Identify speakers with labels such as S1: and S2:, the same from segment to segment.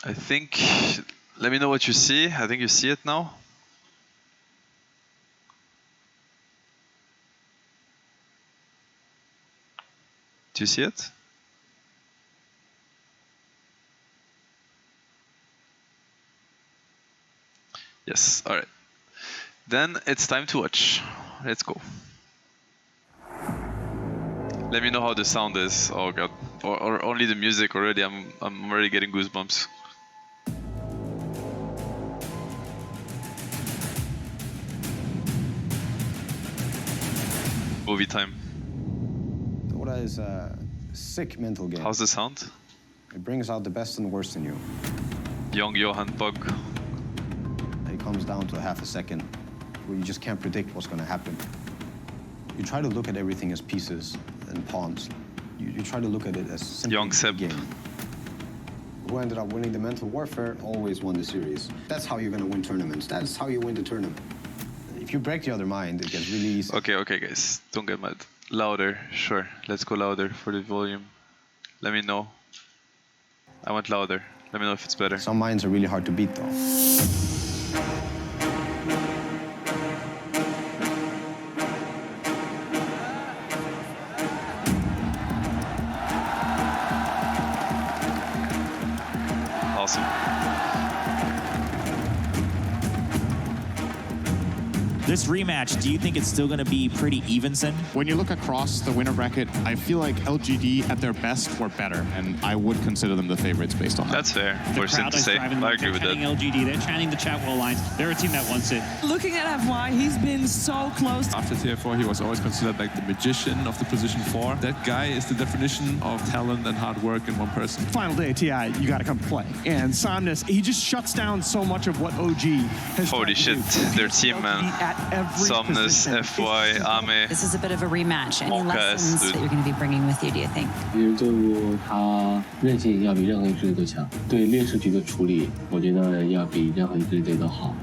S1: I think, let me know what you see. I think you see it now. Do you see it? Yes, all right. Then it's time to watch. Let's go. Let me know how the sound is. Oh god. Or only the music already. I'm already getting goosebumps. Movie time.
S2: Dota is a sick mental game.
S1: How's the sound?
S2: It brings out the best and the worst in you.
S1: Young Johan Bug.
S2: It comes down to half a second where you just can't predict what's going to happen. You try to look at everything as pieces and pawns. You try to look at it as simply
S1: Young Seb.
S2: a game. Who ended up winning the mental warfare always won the series. That's how you're going to win tournaments. That's how you win the tournament. If you break the other mind, it gets really easy.
S1: Okay, guys. Don't get mad. Louder, sure. Let's go louder for the volume. Let me know. I want louder. Let me know if it's better.
S2: Some minds are really hard to beat, though.
S1: Awesome.
S3: This rematch, do you think it's still going to be pretty even, Sin?
S4: When you look across the winner bracket, I feel like LGD at their best were better, and I would consider them the favorites based on that.
S1: That's fair for Sin to say. I agree with that.
S5: They're chanting LGD, they're chanting the Chatwell lines. They're a team that wants it.
S6: Looking at FY, he's been so close.
S7: After TI4, he was always considered like the magician of the position 4. That guy is the definition of talent and hard work in one person.
S8: Final day of TI, you got to come play. And Somnus, he just shuts down so much of what OG has.
S1: Holy shit, their team, man. Somnus, FY, Ame.
S9: This is a bit of a rematch. Any
S1: Monka
S9: lessons that you're going to be bringing with you, do you think?
S10: 其实队伍他韧性要比任何一支队都强，对劣势局的处理，我觉得要比任何一支队都好。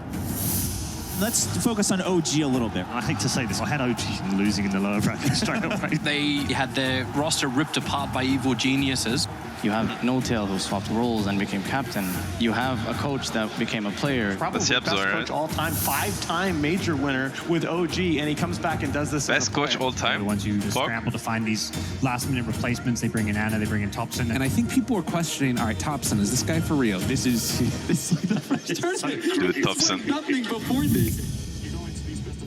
S3: Let's focus on OG a little bit.
S5: I hate to say this, I had OG losing in the lower bracket straight away.
S11: They had their roster ripped apart by evil geniuses.
S12: You have No-Tail who swapped roles and became captain. You have a coach that became a player.
S8: Probably the best coach all time, 5-time major winner with OG, and he comes back and does this.
S1: Best coach all time.
S5: The ones who just scramble to find these last-minute replacements. They bring in Anna, they bring in Thompson.
S7: And I think people are questioning, all right, Thompson, is this guy for real? This is like the first tournament.
S1: Dude, Thompson.
S7: Nothing before this.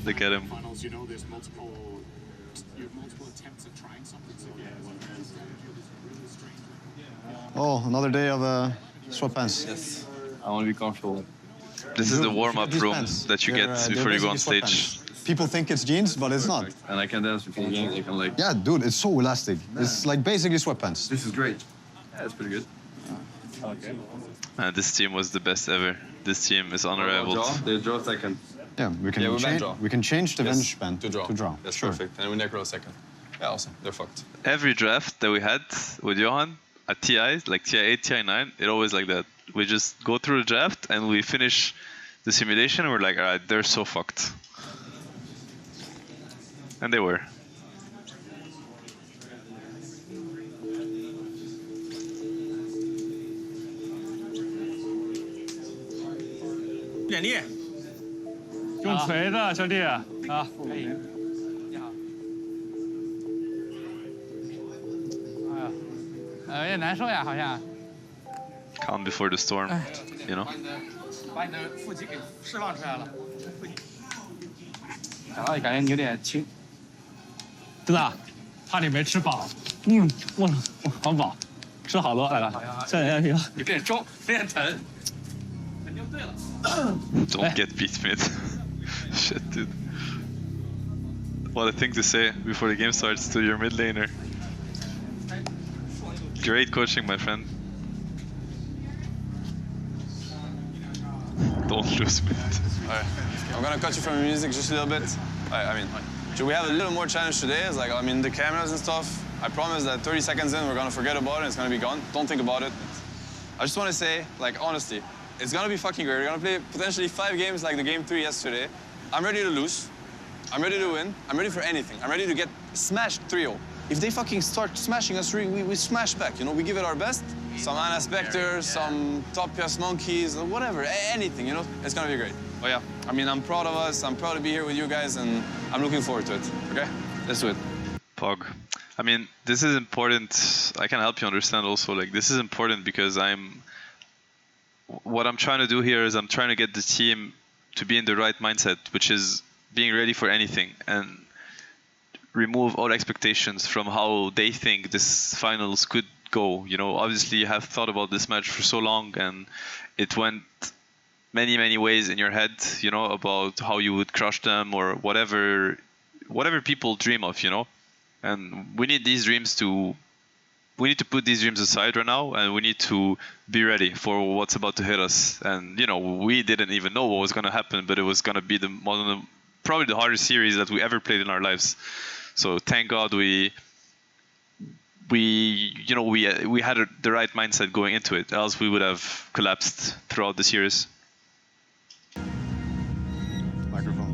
S1: Look at him.
S4: You know, there's multiple attempts at trying something. So yeah,
S2: Oh, another day of sweatpants.
S10: Yes, I want to be comfortable.
S1: This is the warm-up room that you get before you go on stage.
S2: People think it's jeans, but it's not.
S10: And I can dance before games. I can like.
S2: Yeah, dude, it's so elastic. It's like basically sweatpants.
S10: This is great. Yeah, it's pretty good. Okay.
S1: This team was the best ever. This team is unrivaled.
S10: They draw second.
S2: Yeah, we can change the bench span to draw.
S10: That's
S2: sure.
S10: perfect. And we necro second. Yeah, awesome. They're fucked.
S1: Every draft that we had with Johan at TI, like TI8, TI9, it always like that. We just go through the draft and we finish the simulation and we're like, all right, they're so fucked. And they were.
S5: Yeah. 用锤的兄弟啊，可以。你好。哎呀，有点难受呀，好像。
S1: Calm before the storm, you know.
S5: 把你的腹肌给释放出来了。
S12: 然后感觉你有点轻。
S5: 真的，怕你没吃饱。我好饱，吃好多，大哥。现在有点重，有点疼。肯定对了。
S1: Don't get beat mid. Shit, dude. What a thing to say before the game starts to your mid laner. Great coaching, my friend. Don't lose mid.
S13: Alright, I'm gonna cut you from your music just a little bit. I mean, should we have a little more challenge today? It's like, I mean, the cameras and stuff. I promise that 30 seconds in, we're gonna forget about it and it's gonna be gone. Don't think about it. I just wanna say, like, honestly, it's gonna be fucking great. We're gonna play potentially 5 games like the game 3 yesterday. I'm ready to lose. I'm ready to win. I'm ready for anything. I'm ready to get smashed 3-0. If they fucking start smashing us, we smash back. You know, we give it our best. some Anna Spectre, some top PS monkeys, whatever, anything, you know? It's gonna be great. Oh yeah, I mean, I'm proud of us. I'm proud to be here with you guys, and I'm looking forward to it, okay? Let's do it.
S1: Pog. I mean, this is important. I can help you understand also, like, this is important because what I'm trying to do here is I'm trying to get the team to be in the right mindset, which is being ready for anything and remove all expectations from how they think this finals could go. You know, obviously you have thought about this match for so long and it went many ways in your head, you know, about how you would crush them or whatever people dream of, you know. And we need these dreams to put these dreams aside right now, and we need to be ready for what's about to hit us. And you know, we didn't even know what was going to happen, but it was going to be probably the hardest series that we ever played in our lives. So thank God we had the right mindset going into it, else we would have collapsed throughout the series.
S2: Microphone.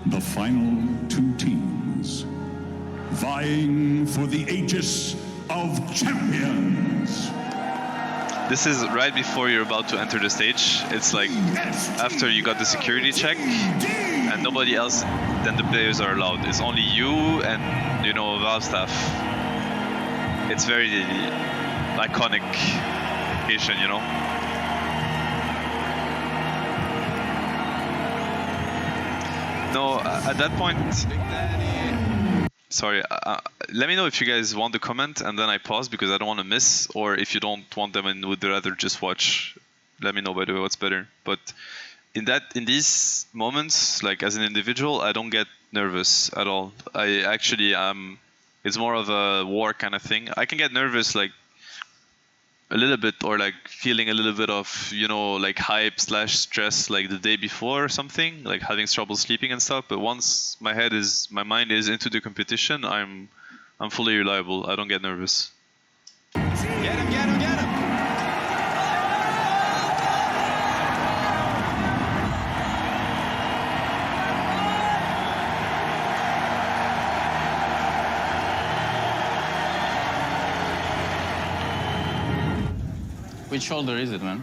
S14: The final two teams vying for the Aegis of Champions.
S1: This is right before you're about to enter the stage. It's like after you got the security check and nobody else than the players are allowed. It's only you and, you know, Valve staff. It's very iconic occasion, you know. No, at that point, sorry, let me know if you guys want to comment and then I pause because I don't want to miss, or if you don't want them and would rather just watch, let me know, by the way, what's better. But in these moments, like as an individual, I don't get nervous at all. I actually, it's more of a war kind of thing. I can get nervous like a little bit, or like feeling a little bit of, you know, like hype / stress like the day before or something, like having trouble sleeping and stuff. But once my mind is into the competition, I'm fully reliable. I don't get nervous.
S13: Get him, get him, get him!
S12: Which shoulder is it, man?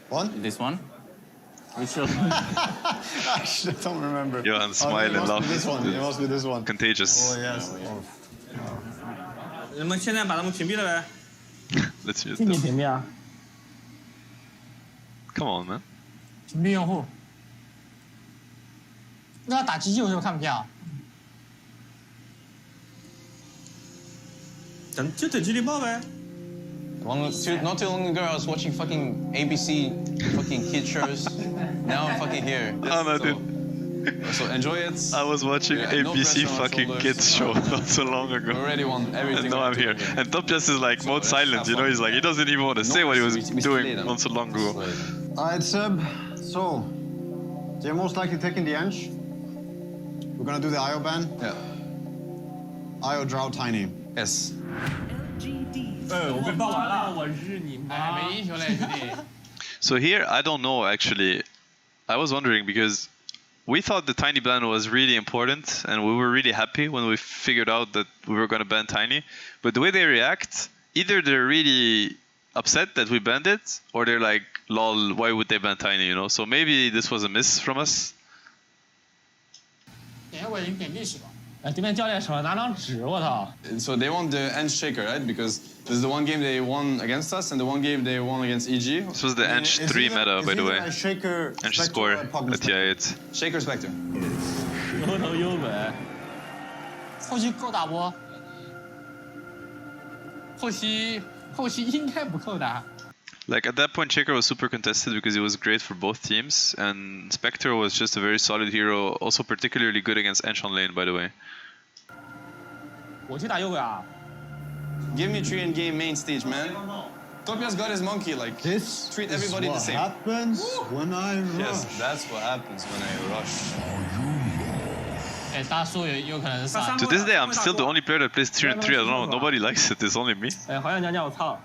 S2: One?
S12: This one? Which shoulder?
S2: I don't remember.
S1: Johan, smile and laugh.
S2: This one. It must be this one.
S1: Contagious.
S2: Oh, yes.
S5: Let's use it.
S1: Come on, man.
S5: 屏蔽用户。那要打机器，我是不是看不见啊？就等机器爆呗。
S13: Not too long ago, I was watching fucking ABC, fucking kid shows. Now I'm fucking here. So enjoy it.
S1: I was watching ABC fucking kids show not so long ago.
S13: Already won everything.
S1: And now I'm here. And Top Just is like mode silent, you know, he's like, he doesn't even want to say what he was doing not so long ago.
S2: Alright, Seb. So, they're most likely taking the Ench. We're gonna do the IO ban.
S13: Yeah.
S2: IO draw Tiny.
S13: Yes.
S1: So here, I don't know actually. I was wondering because we thought the Tiny ban was really important and we were really happy when we figured out that we were going to ban Tiny. But the way they react, either they're really upset that we banned it, or they're like, lol, why would they ban Tiny, you know? So maybe this was a miss from us.
S5: 对面教练手上拿张纸，我操
S13: So they want the Ench Shaker, right? Because this is the one game they won against us and the one game they won against EG.
S1: This was the Ench 3 meta, by the way. Ench score at TI8.
S13: Shaker Spectre.
S5: 有头有尾。后期够打不？后期应该不够打。
S1: Like at that point, Shaker was super contested because it was great for both teams, and Spectre was just a very solid hero, also particularly good against Ench on lane, by the way.
S5: 我去打右轨啊
S13: Give me 3 in game main stage, man. Topia's got his monkey, like,
S2: this
S13: treat everybody the same.
S2: Happens when I rush.
S13: Yes, that's what happens when I rush.
S5: 哎，大叔有可能是上。
S1: To this day, I'm still the only player that plays 3 and 3. I don't know, nobody likes it. It's only me.
S5: 哎，好像娘娘，我操！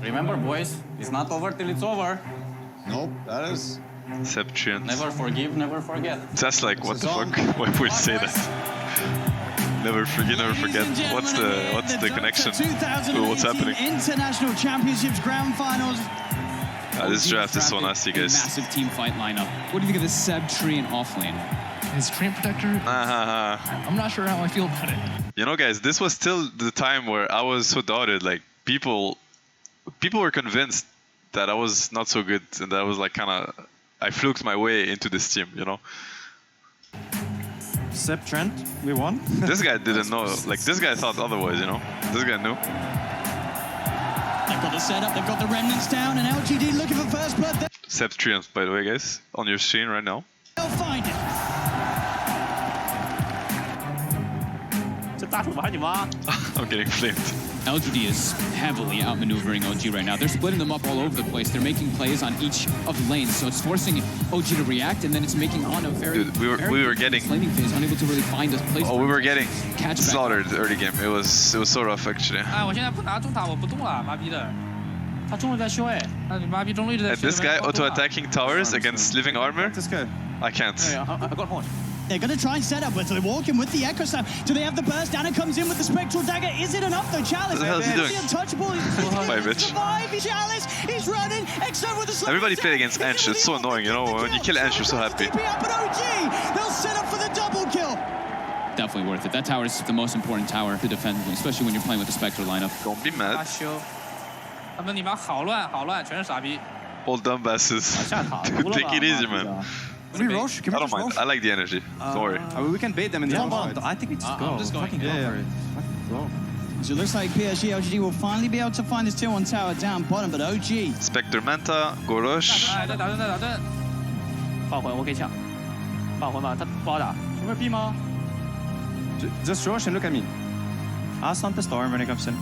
S12: Remember, boys, it's not over till it's over.
S2: Nope, that is
S1: Septrian.
S10: Never forgive, never forget.
S1: That's like, what the fuck? Why would you say that? Never forget, never forget. What's the connection? What's happening?
S6: International Championships Grand Finals.
S1: This draft is so nasty, guys.
S15: Massive team fight lineup. What do you think of this Septrian offlane?
S11: His Treant Protector? I'm not sure how I feel about it.
S1: You know, guys, this was still the time where I was so doubted. Like, people were convinced that I was not so good, and that I was like I fluked my way into this team, you know?
S16: Sep Trent, we won.
S1: This guy didn't know. Like, this guy thought otherwise, you know? This guy knew.
S6: They've got the setup, they've got the remnants down, and LGD looking for first blood.
S1: Septrian, by the way, guys, on your screen right now.
S6: They'll find it.
S1: I'm getting flamed.
S15: LGD is heavily outmaneuvering OG right now. They're splitting them up all over the place. They're making plays on each of the lanes, so it's forcing OG to react, and then it's making on a very,
S1: Dude, we were getting
S15: laning phase, unable to really find a place.
S1: Oh, we were getting slaughtered early game. It was so rough actually.
S5: And
S1: this guy auto-attacking towers against living armor? I can't.
S6: I got one. They're going to try and set up, but they're walking with the Echo Slam. Do they have the burst? Anna comes in with the Spectral Dagger. Is it enough though? Chalice.
S1: What the hell is he doing?
S6: The untouchable.
S1: Bye, bitch.
S6: Chalice, he's running. Exo with the
S1: Everybody played against Ench. It's so annoying, you know? When you kill Ench, you're so happy.
S6: They'll set up for the double kill.
S15: Definitely worth it. That tower is the most important tower to defend, especially when you're playing with the Spectre lineup.
S1: Don't be mad. All dumbasses. Dude, take it easy, man.
S16: Can we rush? Can we
S1: I don't mind.
S16: rush?
S1: I like the energy. Don't worry.
S16: We can bait them in the front. I think we just go.
S15: I'm just going.
S16: Fucking go for it. Fucking go.
S6: So it looks like PSG LGD will finally be able to find this tier 1 tower down bottom, but OG.
S1: Spectre Manta, Gorgc.
S16: Just rush and look at me. I'll stun the storm when it comes in.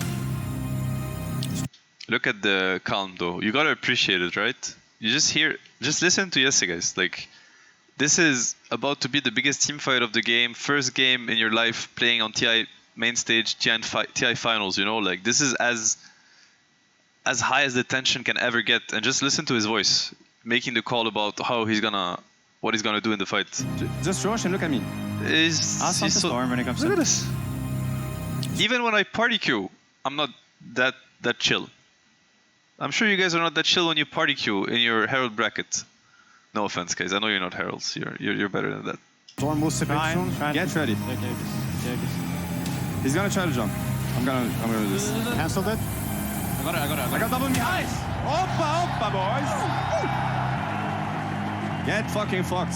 S1: Look at the calm though. You gotta appreciate it, right? You just listen to Yesse, guys. Like, this is about to be the biggest team fight of the game. First game in your life playing on TI main stage, TI finals, you know? Like, this is as high as the tension can ever get. And just listen to his voice, making the call about what he's gonna do in the fight.
S16: Just rush and look at me. I'll stun the storm when it comes in.
S1: Look at this. Even when I party queue, I'm not that chill. I'm sure you guys are not that chill when you party queue in your Herald bracket. No offense, guys. I know you're not Heralds. You're better than that.
S16: Storm will sip soon. Get ready. He's gonna try to jump. I'm gonna do this. Cancelled it. I got double behind. Oppa, boys. Get fucking fucked.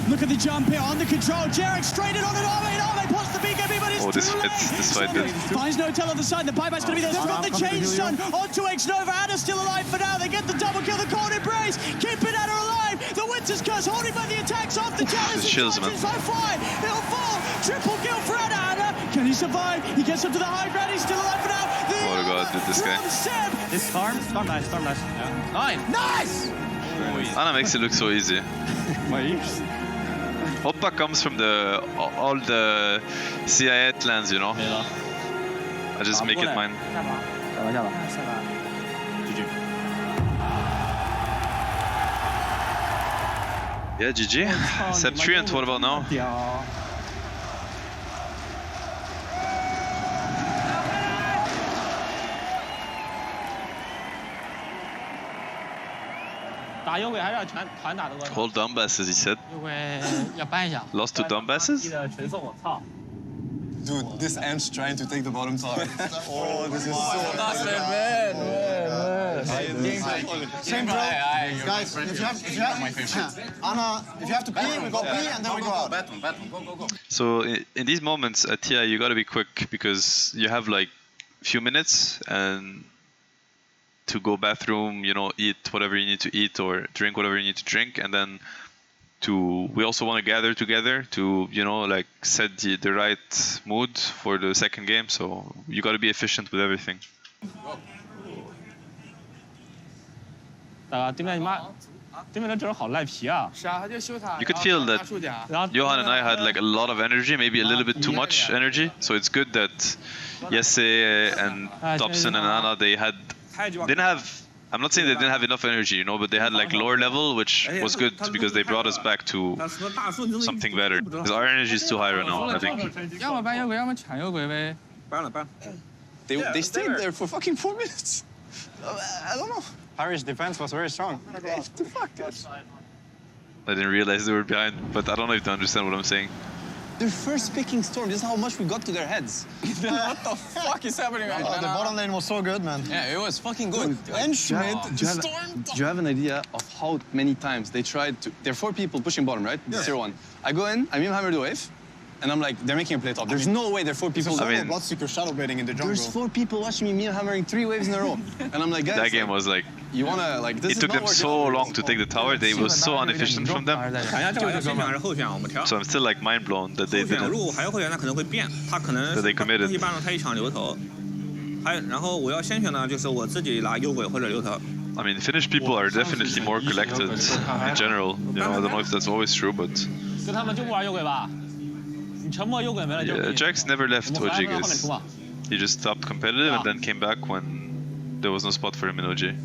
S6: Look at the jump here on the control. Jarek straight in on an Arme pots the BKB, but it's
S1: this fits. This fight fits.
S6: Finds no tail on the side. The buyback's going to be there. They've got the chain stun onto X-Nova. Anna's still alive for now. They get the double kill. The cold embrace. Keeping Anna alive. The Winter's Curse holding by the attacks off the challenge.
S1: This chills, man.
S6: So fly. He'll fall. Triple kill for Anna. Can he survive? He gets up to the high ground. He's still alive for now.
S1: Oh my god, this guy.
S16: This storm nice. Yeah.
S6: Nice!
S1: Anna makes it look so easy.
S16: My ears.
S1: Oppa comes from all the TI8 lands, you know? I just make it mine. Yeah, GG. Septrian, what about now? Hold Donbasses, he said. Lost to Donbasses?
S13: Dude, this Ant's trying to take the bottom tower. Oh, this is so
S2: Same bro. Guys, if you have to pee, we go pee and then we go out.
S13: Go.
S1: So in these moments at TI, you gotta be quick because you have like a few minutes and to go bathroom, you know, eat whatever you need to eat or drink whatever you need to drink, and then we also want to gather together to, you know, like set the right mood for the second game. So you got to be efficient with everything. You could feel that Johan and I had like a lot of energy, maybe a little bit too much energy. So it's good that Yesse and Dobson and Anna, they didn't have I'm not saying they didn't have enough energy, you know, but they had like lower level, which was good because they brought us back to something better. Because our energy is too high right now, I think.
S13: They stayed there for fucking 4 minutes. I don't know.
S16: Irish defense was very strong.
S13: What the fuck, guys?
S1: I didn't realize they were behind, but I don't know if they understand what I'm saying.
S13: They're first picking Storm. This is how much we got to their heads. What the fuck is happening right now?
S2: The bottom lane was so good, man.
S13: Yeah, it was fucking good. And Schmidt, Storm. Do you have an idea of how many times they tried to... There are 4 people pushing bottom, right? Yeah. 0-1. I go in, I hammer the wave, and I'm like, they're making a play top. There's no way there are 4 people...
S2: I mean, Bloodseeker shadow baiting in the jungle.
S13: There's 4 people watching me hammering 3 waves in a row. And I'm like, guys...
S1: That game was like...
S13: You wanna, like, this
S1: it took them so long to take the tower. They was so inefficient from them. So I'm still like mind blown that they didn't. That they committed. I mean, Finnish people are definitely more collected in general. You know, I don't know if that's always true, but yeah, Jax never left OG, guys. He just stopped competitive and then came back when there was no spot for him in OG.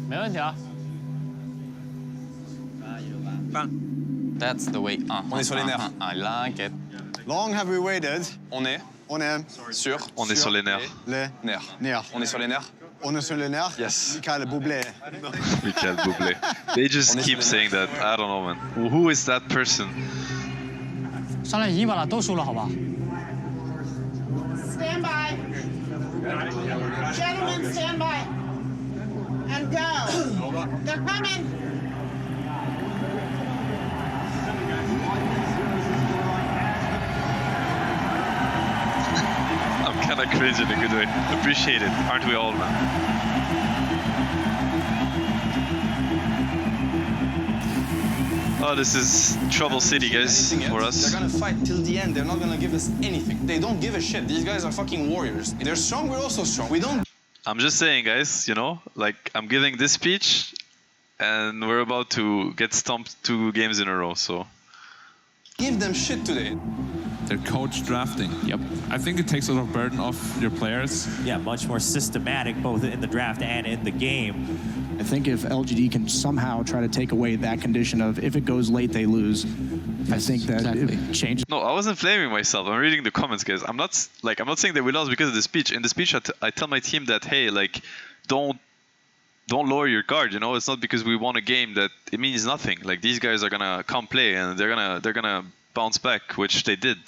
S16: That's the way.
S13: On est sur les nerfs.
S16: I like it.
S2: Long have we waited.
S13: On est sur.
S1: On est sur les nerfs.
S2: Les nerfs.
S13: On est sur les nerfs.
S2: On est sur les nerfs.
S13: Yes.
S2: Michael Bublé.
S1: Michael Bublé. They just keep saying that. I don't know, man. Who is that person?
S5: 上来赢把了，都输了，好吧？
S17: Stand by. Gentlemen, stand by. And go. They're coming.
S1: I'm kind of crazy in a good way. Appreciate it, aren't we all, man? Oh, this is trouble city, guys, for us.
S13: They're gonna fight till the end. They're not gonna give us anything. They don't give a shit. These guys are fucking warriors. They're strong, we're also strong. We don't...
S1: I'm just saying, guys, you know, like, I'm giving this speech, and we're about to get stomped 2 games in a row, so...
S13: Give them shit today.
S7: They're coach drafting. Yep. I think it takes a lot of burden off your players.
S3: Yeah, much more systematic, both in the draft and in the game.
S8: I think if LGD can somehow try to take away that condition of if it goes late, they lose, I think that it changes.
S1: No, I wasn't blaming myself. I'm reading the comments, guys. I'm not saying that we lost because of the speech. In the speech, I tell my team that, hey, like, don't lower your guard. You know, it's not because we won a game that it means nothing. Like, these guys are gonna come play and they're gonna bounce back, which they did.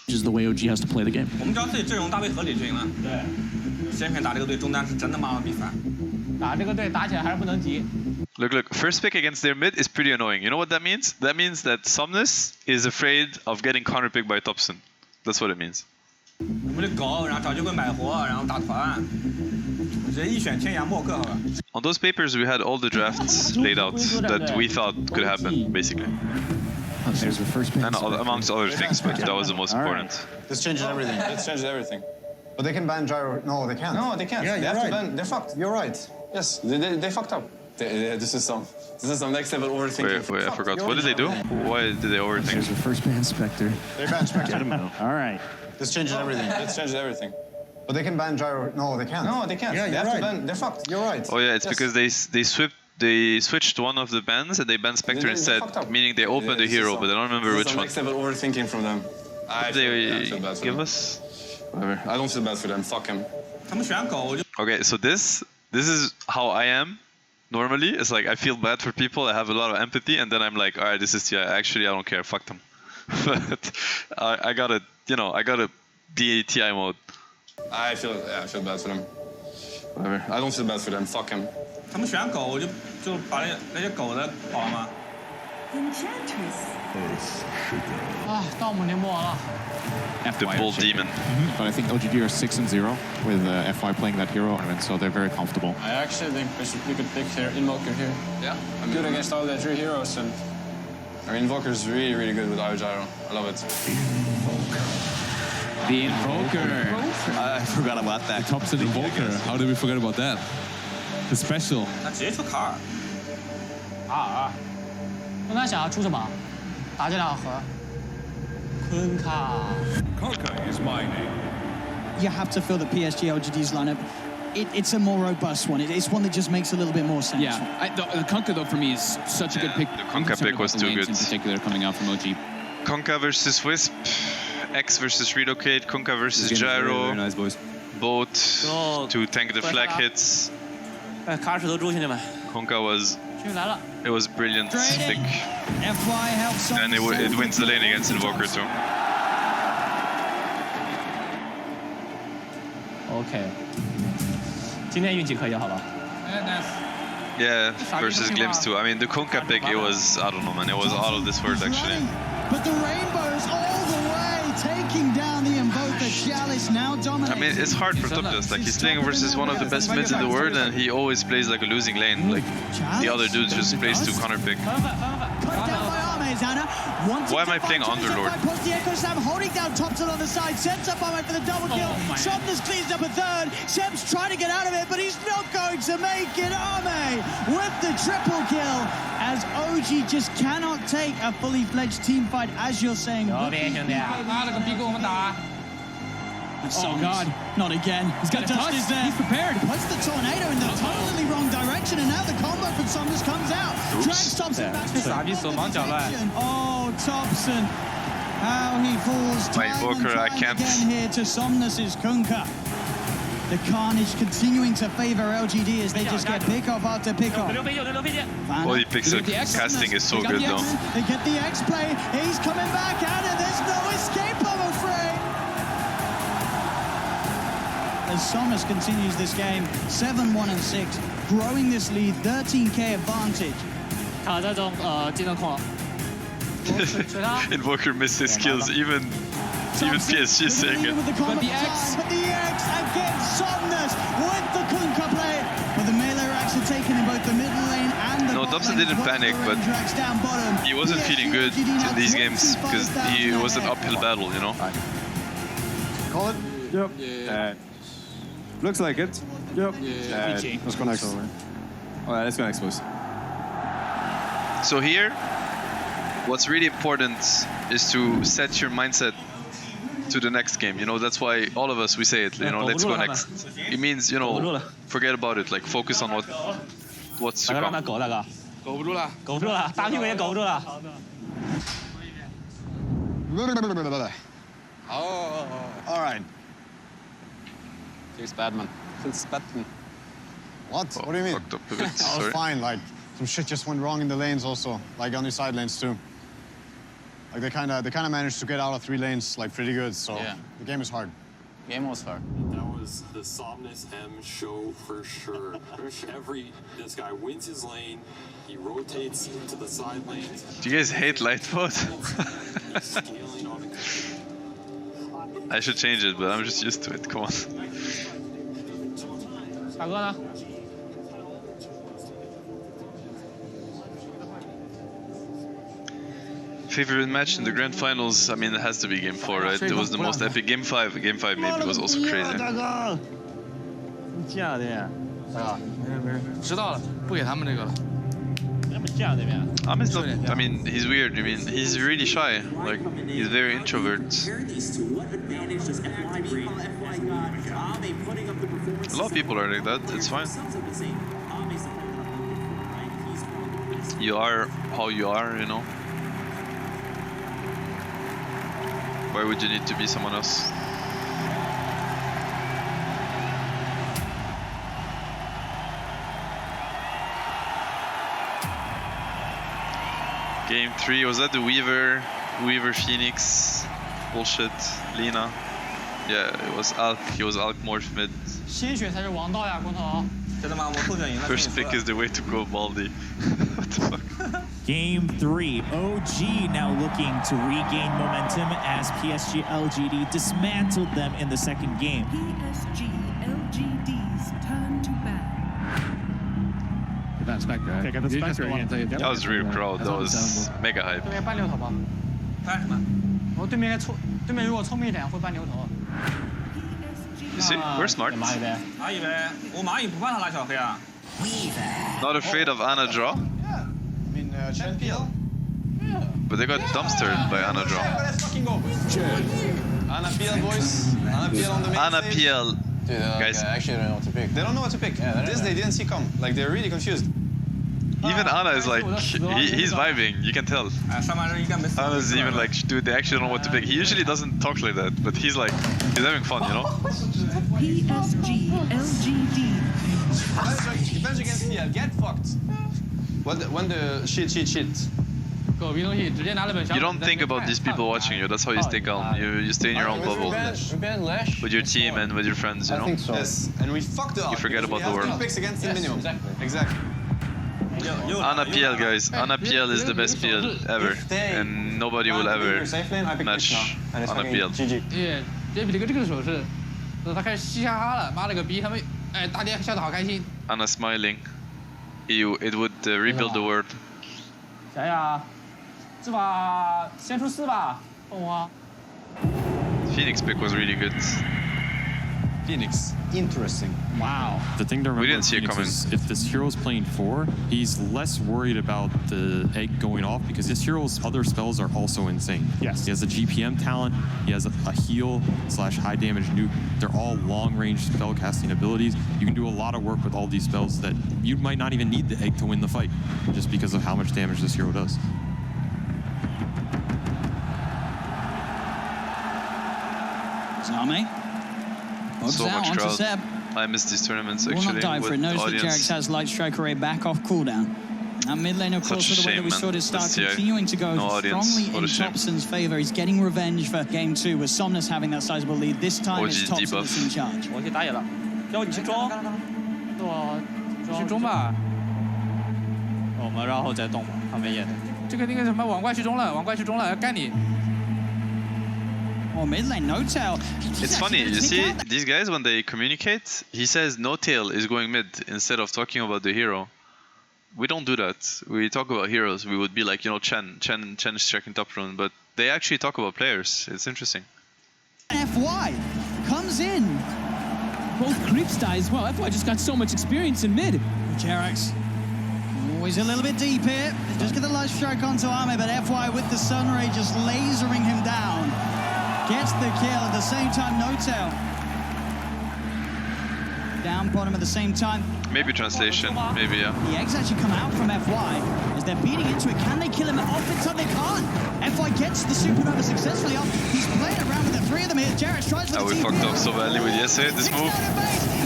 S8: Which is the way OG has to play the game.
S5: 我们知道自己阵容搭配合理就赢了。对，先选打这个队中单是真的慢了比赛。打这个队打起来还是不能急。
S1: Look, first pick against their mid is pretty annoying. You know what that means? That means that Somnus is afraid of getting counterpicked by Thompson. That's what it means.
S5: 我们的狗，然后找机会买活，然后打团，人一选天涯莫克，好吧。
S1: On those papers, we had all the drafts laid out that we thought could happen, basically.
S8: There's the first pick.
S1: And amongst other things, but that was the most important.
S2: This changes everything.
S13: This changes everything.
S2: But they can ban gyro. No, they can't.
S13: No, they can't.
S2: Yeah,
S13: they have to ban. They're fucked.
S2: You're right.
S13: Yes, they fucked up. This is some next level overthinking.
S1: Wait, I forgot. What did they do? Why did they overthink?
S8: There's the first ban Spectre.
S2: They ban Spectre.
S8: All right.
S2: This changes everything.
S13: This changes everything.
S2: But they can ban gyro. No, they can't.
S13: No, they can't.
S2: Yeah,
S13: they have to ban. They're fucked.
S2: You're right.
S1: Oh yeah, it's because they switched one of the bans and they banned Spectre instead, meaning they opened the hero, but I don't remember which one.
S13: Next level overthinking from them. I feel bad for
S1: give
S13: them.
S1: us?
S13: Whatever. I don't feel bad for them. Fuck him.
S1: Okay, so this is how I am normally. It's like I feel bad for people. I have a lot of empathy, and then I'm like, all right, this is actually I don't care. Fuck them. But I gotta be TI mode.
S13: I feel bad for them. Whatever. I don't feel bad for them. Fuck him.
S5: 他们选狗，就把那些狗的跑了吗？啊，到我们年末了。
S1: The bull demon.
S4: But I think LGD are 6-0 with FY playing that hero, and so they're very comfortable.
S10: I actually think we could pick here Invoker here.
S13: Yeah, I mean,
S10: good against all the 3 heroes, and
S13: I mean, Invoker is really, really good with our gyro. I love it.
S15: The Invoker.
S16: I forgot about that.
S7: The Thompson Invoker. How did we forget about that? The special.
S5: 那直接出卡尔。啊！那他想要出什么？打这2个盒。昆卡。
S14: Gorgc is my name.
S6: You have to feel the PSG LGD's lineup it's a more robust one. It's one that just makes a little bit more sense.
S15: Yeah, the Kunkka though for me is such a good pick.
S1: The Kunkka pick was too good.
S15: In particular, coming out from OG.
S1: Kunkka versus Wisp, X versus Relocate, Kunkka versus Gyro.
S16: Very nice, boys.
S1: Both to tank the flag hits. Kunkka was brilliant pick. And it wins the lane against Invoker too.
S5: Okay. 今天运气可以，好吧？
S1: Yeah, versus Glimpse too. I mean, the Kunkka pick, it was, I don't know, man, it was out of this world actually.
S6: But the Rainbows all the way, taking down the Invoker. Chalice now dominating.
S1: I mean, it's hard for Topless. Like, he's playing versus one of the best mids in the world, and he always plays like a losing lane. Like, the other dude just plays to counter pick. Why am I playing Underlord?
S6: The Echo Slam holding down Thompson on the side, sets up Arme for the double kill. Somnus cleans up a third. Seb's trying to get out of it, but he's not going to make it. Arme with the triple kill, as OG just cannot take a fully fledged team fight, as you're saying. Oh God, not again. He's got a touch. There. He's prepared. Puts the tornado in the totally wrong direction, and now the combo from Somnus comes out. Drags Thompson back to the Oh, Thompson. How he falls time and again here to Somnus's Kunkka. The carnage continuing to favor LGD as they just get pick off after pick off.
S1: ODPixel casting is so good though.
S6: They get the X play. He's coming back at it. There's no escape, I'm afraid. As Somnus continues this game, 7-1 and 6, growing this lead, 13k advantage.
S1: Invoker missed his kills, even PSG saying it.
S6: But the X against Somnus with the Kunkka play. But the melee racks are taken in both the middle lane and the
S1: No, Thompson didn't panic, but he wasn't feeling good in these games because he was an uphill battle, you know?
S16: Call it? Yep. Looks like it. Yep. Let's go next. Oh, let's go next, boys.
S1: So here, what's really important is to set your mindset to the next game. You know, that's why all of us, we say it, you know, let's go next. It means, you know, forget about it, like focus on what's to come.
S2: Oh, all right.
S13: Here's Badman. It's Batman.
S2: What? What do you mean? I was fine. Like, some shit just went wrong in the lanes also. Like, on the side lanes too. Like, they kind of managed to get out of 3 lanes, like, pretty good. So, the game is hard.
S13: Game was hard.
S18: That was the Somnus M show for sure. This guy wins his lane. He rotates into the side lanes.
S1: Do you guys hate light mode? I should change it, but I'm just used to it. Come on. Favorite match in the grand finals? I mean, it has to be Game 4, right? It was the most epic. Game 5 maybe was also crazy. Ame's not, I mean, he's weird. I mean, he's really shy. Like, he's very introvert. A lot of people are like that. It's fine. You are how you are, you know? Why would you need to be someone else? Game 3, was that the Weaver Phoenix bullshit, Lina? Yeah, it was Alk, he was Alk morph mid. First pick is the way to go, Baldi. What the fuck?
S3: Game 3, OG now looking to regain momentum as PSG LGD dismantled them in the second game.
S19: PSG LGD's turn to bat.
S5: That Spectre. Okay, get the Spectre again.
S1: That was real crowd, that was mega hype. You see, we're smart. Not afraid of Ana draw?
S2: Yeah. I mean, champion.
S1: But they got dumpstered by Ana draw.
S13: Ana PL, boys. Ana PL on the main
S1: Ana
S13: stage.
S1: PL
S13: Dude,
S1: guys,
S13: actually don't know what to pick. They don't know what to pick. Yeah, they didn't see come. Like they're really confused.
S1: Even Anna is like, he's vibing, you can tell. Anna's even like, dude, they actually don't know what to pick. He usually doesn't talk like that, but he's like, he's having fun, you know?
S19: PSG, LGD.
S13: Defense against PL, get fucked. When the shit.
S1: You don't think about these people watching you, that's how you stay calm. You stay in your own bubble. With your team and with your friends, you know?
S13: Yes, and we fucked up.
S1: You forget about the world.
S13: Picks against the minimum. Exactly.
S1: Anna PL, guys. Anna PL is the best PL ever. And nobody will ever match Anna PL. Anna smiling. Ew, it would rebuild the world. Phoenix pick was really good.
S16: Phoenix, interesting.
S3: Wow.
S20: The thing to remember,
S1: we didn't see it coming.
S20: Is if this hero's playing 4, he's less worried about the egg going off because this hero's other spells are also insane.
S3: Yes.
S20: He has a GPM talent, he has a heal / high damage nuke. They're all long range spell casting abilities. You can do a lot of work with all these spells that you might not even need the egg to win the fight just because of how much damage this hero does.
S6: Zame.
S1: So much
S6: onto
S1: crowd.
S6: Seb.
S1: I miss these tournaments
S6: Will
S1: actually.
S6: not die for it. Knows that Gorgc has Light Strike Array back off cooldown. And mid lane, of course, with the way that we saw this start continuing to go strongly in Thompson's favor. He's getting revenge for game 2 with Somnus having that sizable lead. This time it's Thompson that's in charge.
S5: 要你去中，去中吧。我们然后再动吧，他没演。这个那个什么，网怪去中了，网怪去中了，要干你。
S6: Oh, mid lane, no tail.
S1: It's funny, you see, these guys, when they communicate, he says no tail is going mid instead of talking about the hero. We don't do that. We talk about heroes. We would be like, you know, Chen is checking top rune, but they actually talk about players. It's interesting.
S6: FY comes in.
S15: Both creeps die as well. FY just got so much experience in mid.
S6: Jerax. Always a little bit deep here. Just get the light strike onto Ame, but FY with the Sunray just lasering him down. Gets the kill at the same time, no tail. Down bottom at the same time.
S1: Maybe translation, maybe, yeah.
S6: The eggs actually come out from FY as they're beating into it. Can they kill him off in time? They can't. FY gets the supernova successfully off. He's playing around with the 3 of them here. Jarrett tries for the
S1: we fucked up so badly with Yese. This move,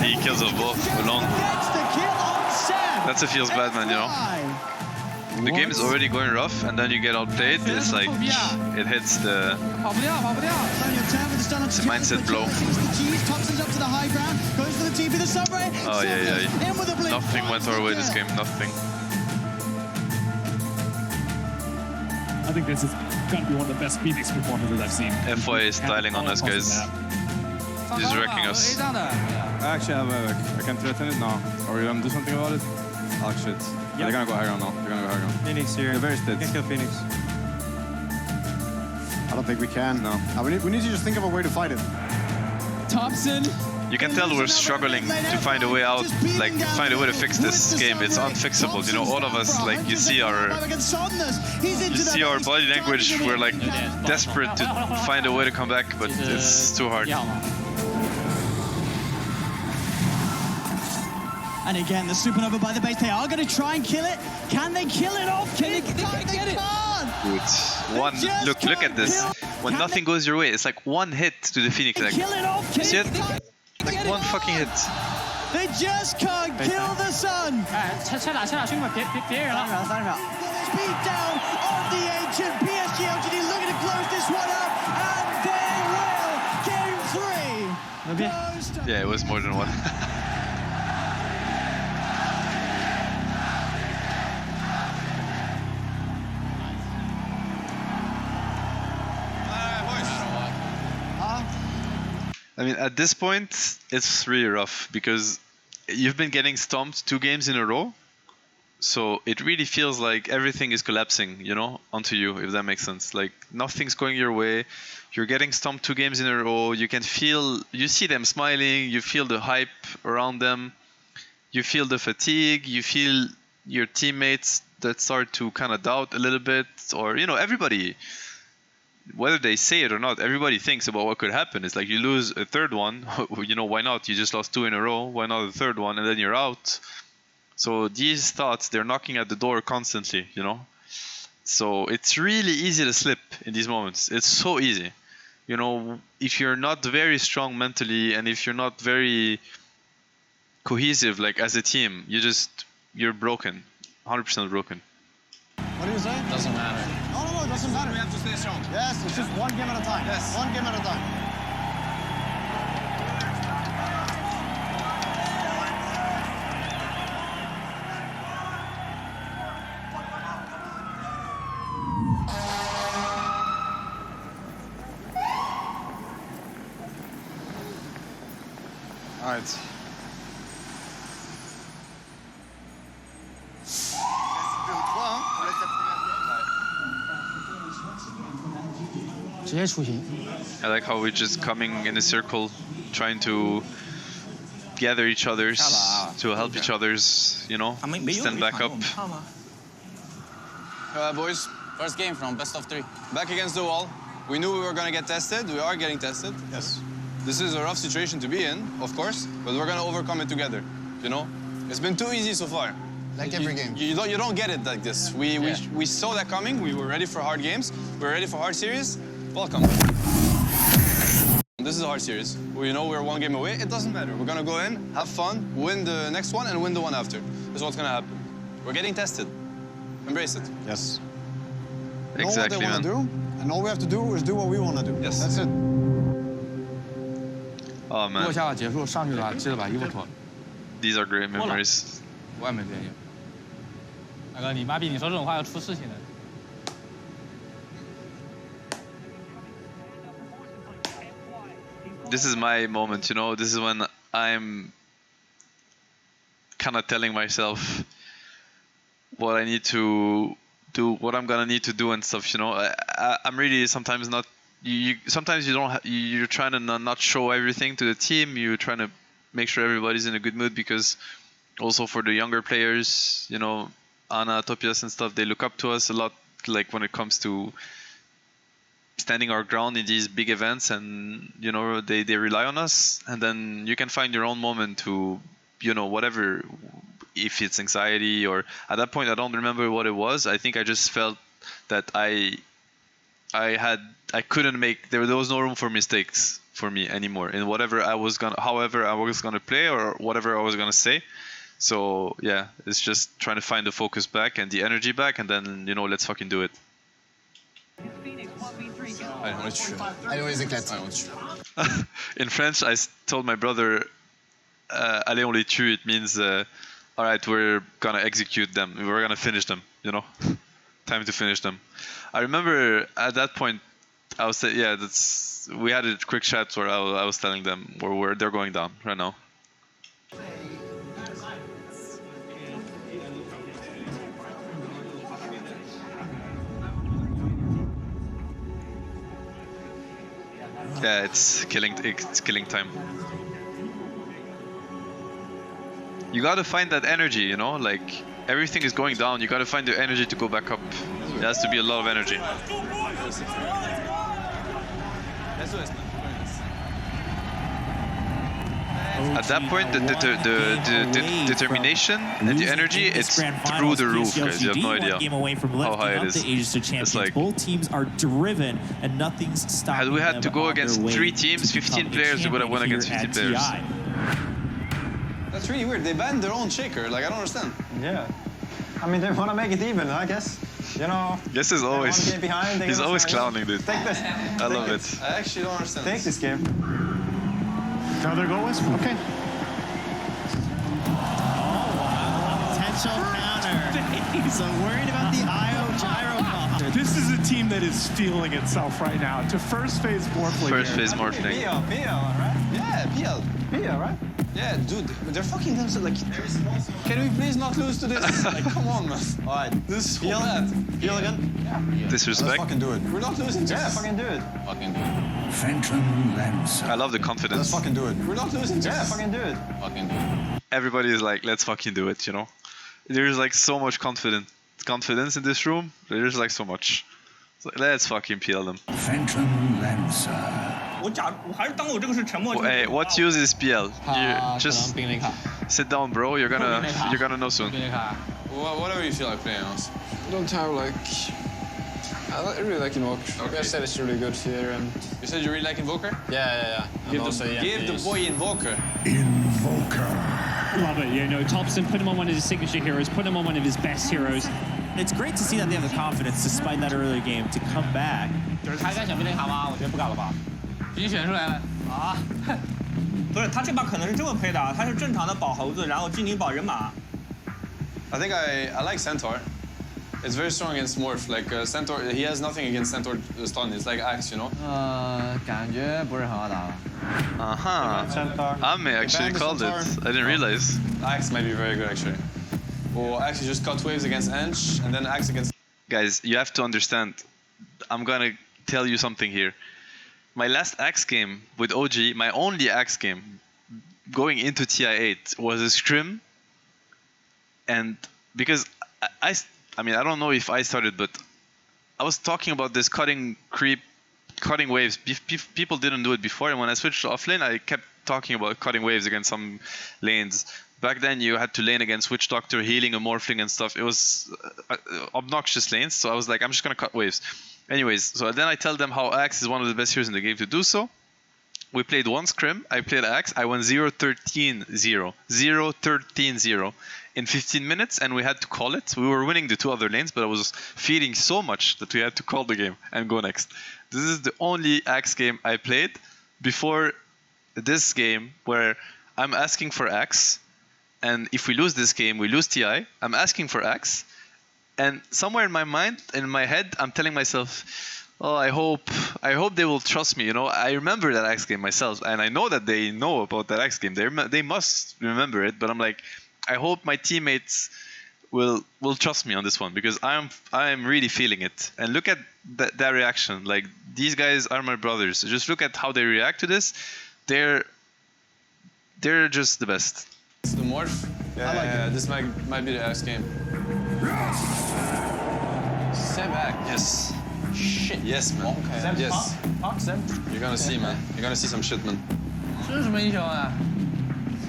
S1: he kills us both alone.
S6: Gets the kill on Seb.
S1: That's a feels bad, man, you know. The game is already going rough, and then you get outplayed. It's like it hits the mindset blow. Oh yeah. Nothing went our way this game. Nothing.
S5: I think this is gonna be one of the best Phoenix performances I've seen.
S1: FY is styling on us, guys. He's wrecking us.
S16: Actually, I can threaten it now. Are we gonna do something about it? Oh shit. They're gonna go high ground now. They're gonna go high ground.
S2: Phoenix here.
S16: They're very steady.
S2: Can kill Phoenix.
S16: I don't think we can.
S2: No. We need to just think of a way to fight it.
S15: Thompson.
S1: You can tell we're struggling to find a way out, like find a way to fix this game. It's unfixable. You know, all of us, like you see our body language. We're like desperate to find a way to come back, but it's too hard.
S6: And again, the supernova by the base. They are going to try and kill it. Can they kill it off? Can they get it?
S1: Good. Look at this. When nothing goes your way, it's like one hit to the Phoenix. Like,
S6: kill it off.
S1: See it? Like one fucking hit.
S6: They just can't kill the sun.
S5: Speed
S6: down on the ancient. PSG LGD looking to close this one up, and they will. Game 3.
S1: Yeah, it was more than one. I mean, at this point, it's really rough because you've been getting stomped 2 games in a row. So it really feels like everything is collapsing, you know, onto you, if that makes sense. Like nothing's going your way. You're getting stomped 2 games in a row. You can feel, you see them smiling. You feel the hype around them. You feel the fatigue. You feel your teammates that start to kind of doubt a little bit, or, you know, everybody. whether they say it or not, everybody thinks about what could happen. It's like you lose a third one, you know, why not? You just lost 2 in a row, why not a third one, and then you're out. So these thoughts, they're knocking at the door constantly, you know. So it's really easy to slip in these moments. It's so easy. You know, if you're not very strong mentally and if you're not very cohesive, like as a team, you're broken, 100% broken.
S2: What do you say?
S11: Doesn't matter.
S2: No, it doesn't matter.
S13: We have to stay strong.
S2: Yes, it's just one game at a time.
S13: Yes.
S2: One game at a time. All right.
S1: I like how we're just coming in a circle, trying to gather each other's, to help each other's, you know, stand back up.
S13: Boys, first game from best of 3. Back against the wall. We knew we were going to get tested. We are getting tested.
S2: Yes.
S13: This is a rough situation to be in, of course, but we're going to overcome it together, you know? It's been too easy so far.
S2: Like every game.
S13: You don't get it like this. We saw that coming. We were ready for hard games. We were ready for hard series. Welcome. This is a hard series. We know we're 1 game away. It doesn't matter. We're going to go in, have fun, win the next one, and win the one after. That's what's going to happen. We're getting tested. Embrace it.
S2: Yes.
S1: Exactly,
S2: know what they want to do, and all we have to do is do what we want to do.
S13: Yes.
S2: That's it.
S1: Oh, man.
S5: 落下了结束，上去了，记得把衣服脱了。
S1: These are great memories.
S5: 万没变应。大哥，你妈逼！你说这种话要出事情的。
S1: This is my moment, you know. This is when I'm kind of telling myself what I need to do, what I'm gonna need to do and stuff, you know. I'm really sometimes not. Sometimes you don't. You're trying to not show everything to the team. You're trying to make sure everybody's in a good mood, because also for the younger players, you know, Anna, Topias and stuff, they look up to us a lot. Like when it comes to standing our ground in these big events, and you know they rely on us, and then you can find your own moment to, you know, whatever, if it's anxiety or at that point I don't remember what it was. I think I just felt that I couldn't make, there was no room for mistakes for me anymore in whatever I was gonna, however I was gonna play or whatever I was gonna say. So yeah, it's just trying to find the focus back and the energy back, and then, you know, let's fucking do it.
S2: Allez, on les éclate.
S1: In French, I told my brother, allez, on les tue. It means, all right, we're gonna execute them. We're gonna finish them, you know? Time to finish them. I remember at that point, I was saying, yeah, we had a quick chat where I was telling them where they're going down right now. Yeah, it's killing time. You gotta find that energy, you know, like everything is going down, you gotta find the energy to go back up. There has to be a lot of energy. At that point, the determination and the energy, it's through the roof, guys. You have no idea how high it is. It's like,
S3: both teams are driven and nothing's stopping
S1: had we had
S3: them
S1: to go
S3: on
S1: against
S3: their
S1: 3
S3: way
S1: teams,
S3: to
S1: 15
S3: become
S1: players, we would have won
S3: champion
S1: against
S3: here
S1: 15
S3: at
S1: players.
S3: TI.
S13: That's really weird. They banned their own shaker. Like, I don't understand.
S16: Yeah. I mean, they want to make it even, I guess. You know.
S1: This is always.
S16: Behind,
S1: he's always clowning, dude.
S16: Take this.
S1: I love it.
S13: I actually don't understand.
S16: Take this game. How their goal is? Okay.
S3: Potential counter. So worried about the IO gyro pop.
S5: This is a team that is feeling itself right now. To first phase Morphling.
S1: First phase Morphling.
S13: PL, right? Yeah, PL.
S16: PL, right?
S13: Yeah, dude, they're fucking themselves. Like, can we please not lose to this? Like, come on, man.
S2: All right.
S13: This is so bad.
S2: PL again?
S13: Yeah.
S1: Disrespect.
S2: Let's fucking do it.
S13: We're not losing.
S16: Yeah, fucking do it.
S13: Fucking do it.
S14: Phantom Lancer.
S1: I love the confidence.
S2: Let's fucking do it.
S13: We're not losing.
S16: Yeah, fucking do it.
S13: Fucking do it.
S1: Everybody is like, let's fucking do it, you know? There's like so much confidence in this room. There's like so much. So let's fucking peel them.
S14: Phantom Lancer.
S1: Hey, what use is PL? You just sit down, bro. You're gonna know soon.
S13: Whatever you feel like playing, honestly.
S21: Don't have like. I really like Invoker.
S13: Okay.
S21: I said it's really good here, and
S13: You said you really like Invoker?
S21: yeah.
S13: Give the boy Invoker.
S5: Love it. You know, Thompson, put him on one of his signature heroes, put him on one of his best heroes.
S3: It's great to see that they have the confidence, despite that earlier game, to come back.
S5: 就是他该想被那啥吗？我觉得不敢了吧。已经选出来了啊！不是，他这把可能是这么配的啊，他是正常的保猴子，然后精灵保人马。
S13: I think I like Centaur. It's very strong against Morph. Like Centaur, he has nothing against Centaur stun. It's like Axe, you know.
S12: 感觉不是很好打了。
S1: Ame actually called it. I didn't realize.
S13: Axe might be very good actually. Or Axe, you just cut waves against Ench, and then Axe against...
S1: Guys, you have to understand. I'm gonna tell you something here. My last Axe game with OG, my only Axe game, going into TI8, was a scrim. And because I mean, I don't know if I started, but I was talking about this cutting waves. People didn't do it before, and when I switched to offlane, I kept talking about cutting waves against some lanes. Back then, you had to lane against Witch Doctor, healing and morphling and stuff. It was obnoxious lanes, so I was like, I'm just gonna cut waves. Anyways, so then I tell them how Axe is one of the best heroes in the game to do so. We played one scrim, I played Axe, I won 0-13-0. 0-13-0 in 15 minutes, and we had to call it. We were winning the two other lanes, but I was feeding so much that we had to call the game and go next. This is the only Axe game I played before this game where I'm asking for Axe, and if we lose this game, we lose TI. I'm asking for Axe, and somewhere in my mind, in my head, I'm telling myself, oh, I hope they will trust me. You know, I remember that Axe game myself, and I know that they know about that Axe game. They must remember it, but I'm like, I hope my teammates will trust me on this one, because I am really feeling it. And look at that reaction. Like, these guys are my brothers. Just look at how they react to this. They're just the best.
S13: It's the Morph. Yeah, this might be the Axe game. Step back. Yes. Shit. Yes, man. Okay. Yes. You're gonna see, man. You're gonna see some shit, man.
S5: 这是什么英雄啊？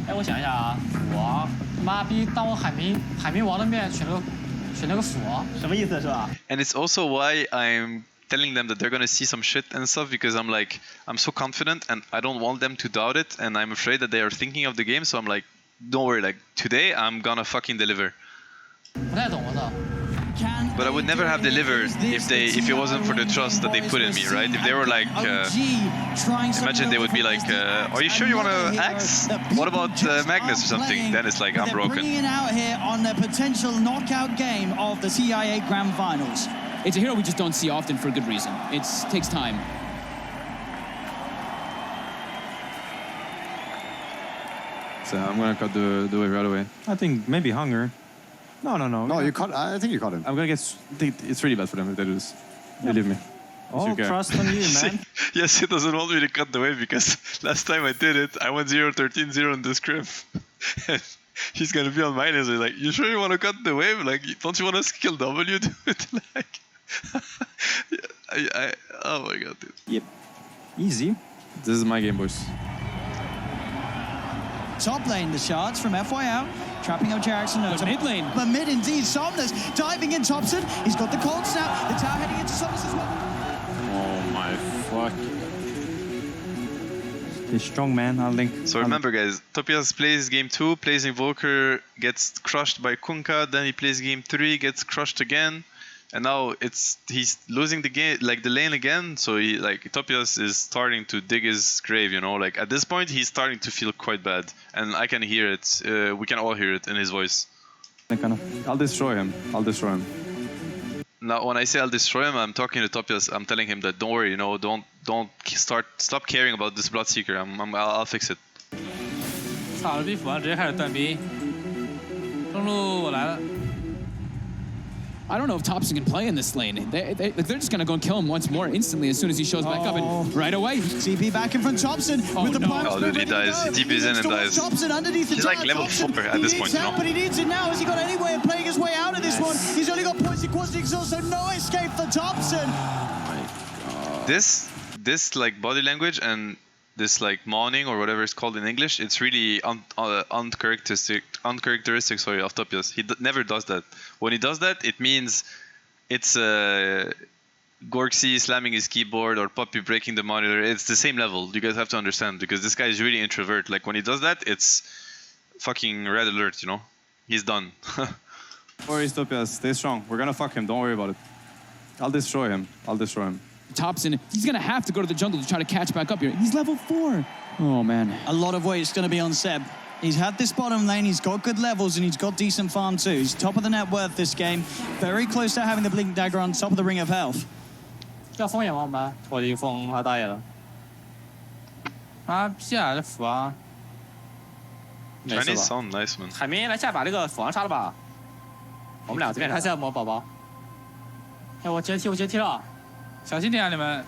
S5: 哎，我想一下啊，我妈逼当我海绵王的面选了个佛，什么意思是吧
S1: ？And it's also why I'm telling them that they're gonna see some shit and stuff, because I'm like, I'm so confident and I don't want them to doubt it, and I'm afraid that they are thinking of the game, so I'm like, don't worry, like, today I'm gonna fucking deliver.
S5: 不太懂我操。
S1: But I would never have delivered if it wasn't for the trust that they put in me, right? If they were like, imagine they would be like, are you sure you want to Axe? What about Magnus or something? Then it's like, I'm broken.
S6: Bringing it out here on the potential knockout game of the TI8 Grand Finals.
S15: It's a hero we just don't see often for good reason. It takes time.
S16: So I'm gonna cut the wave right away. I think maybe Hunger. No.
S2: No, you cut. I think you cut him.
S16: I'm gonna get. It's really bad for them if they do this. Believe me.
S3: All trust on you, man.
S1: Yes, he doesn't want me to cut the wave, because last time I did it, I went 0-13-0 in the scrim. He's gonna be on mine and say like, you sure you want to cut the wave? Like, don't you want to skill W to it? Like, oh my god, dude.
S3: Yep. Easy.
S16: This is my game, boys.
S6: Top lane, the shards from FY out. Trapping up Jackson.
S15: But mid lane.
S6: But mid indeed. Somnus diving in Thompson. He's got the cold snap. The tower heading into Somnus as well.
S16: Oh my fuck.
S3: He's strong, man. I'll link.
S1: So remember, guys, Topias plays game 2, plays Invoker, gets crushed by Kunkka, then he plays game 3, gets crushed again. And now he's losing the game, like the lane again. So Topias is starting to dig his grave, you know. Like, at this point, he's starting to feel quite bad, and I can hear it. We can all hear it in his voice.
S16: I'll destroy him.
S1: Now, when I say I'll destroy him, I'm talking to Topias. I'm telling him that don't worry, you know, stop caring about this Bloodseeker. I'll fix it.
S5: 操了逼服啊！直接开始断兵，中路我来了。
S15: I don't know if Topson can play in this lane. They're just going to go and kill him once more instantly as soon as he shows back up. And right away.
S6: TP back in front Topson with the prime.
S1: Oh, dude, he dies. He TPs in and dies.
S6: Topson underneath the
S1: He's like level 4 at this point, you know?
S6: But he needs it now. Has he got any way of playing his way out of this one? He's only got points in quad exhaust, so no escape for Topson.
S1: This like body language and this like moaning or whatever it's called in English, it's really uncharacteristic of Topias. He never does that. When he does that, it means it's Gorgc slamming his keyboard or Poppy breaking the monitor. It's the same level. You guys have to understand, because this guy is really introvert. Like when he does that, it's fucking red alert, you know? He's done.
S16: Don't worry, Topias. Stay strong. We're gonna fuck him. Don't worry about it. I'll destroy him.
S15: Topson, he's going to have to go to the jungle to try to catch back up here. He's level 4. Oh, man.
S6: A lot of weight's going to be on Seb. He's had this bottom lane, he's got good levels, and he's got decent farm too. He's top of the net worth this game. Very close to having the Blink Dagger on top of the Ring of Health.
S5: 要封眼王吧，我已经封他大爷了。啊，下来斧啊！
S1: Chinese sound nice, man.
S5: 海明来下把这个斧王杀了吧。我们俩这边还是要磨宝宝。哎，我接踢了。 小心点啊，你们！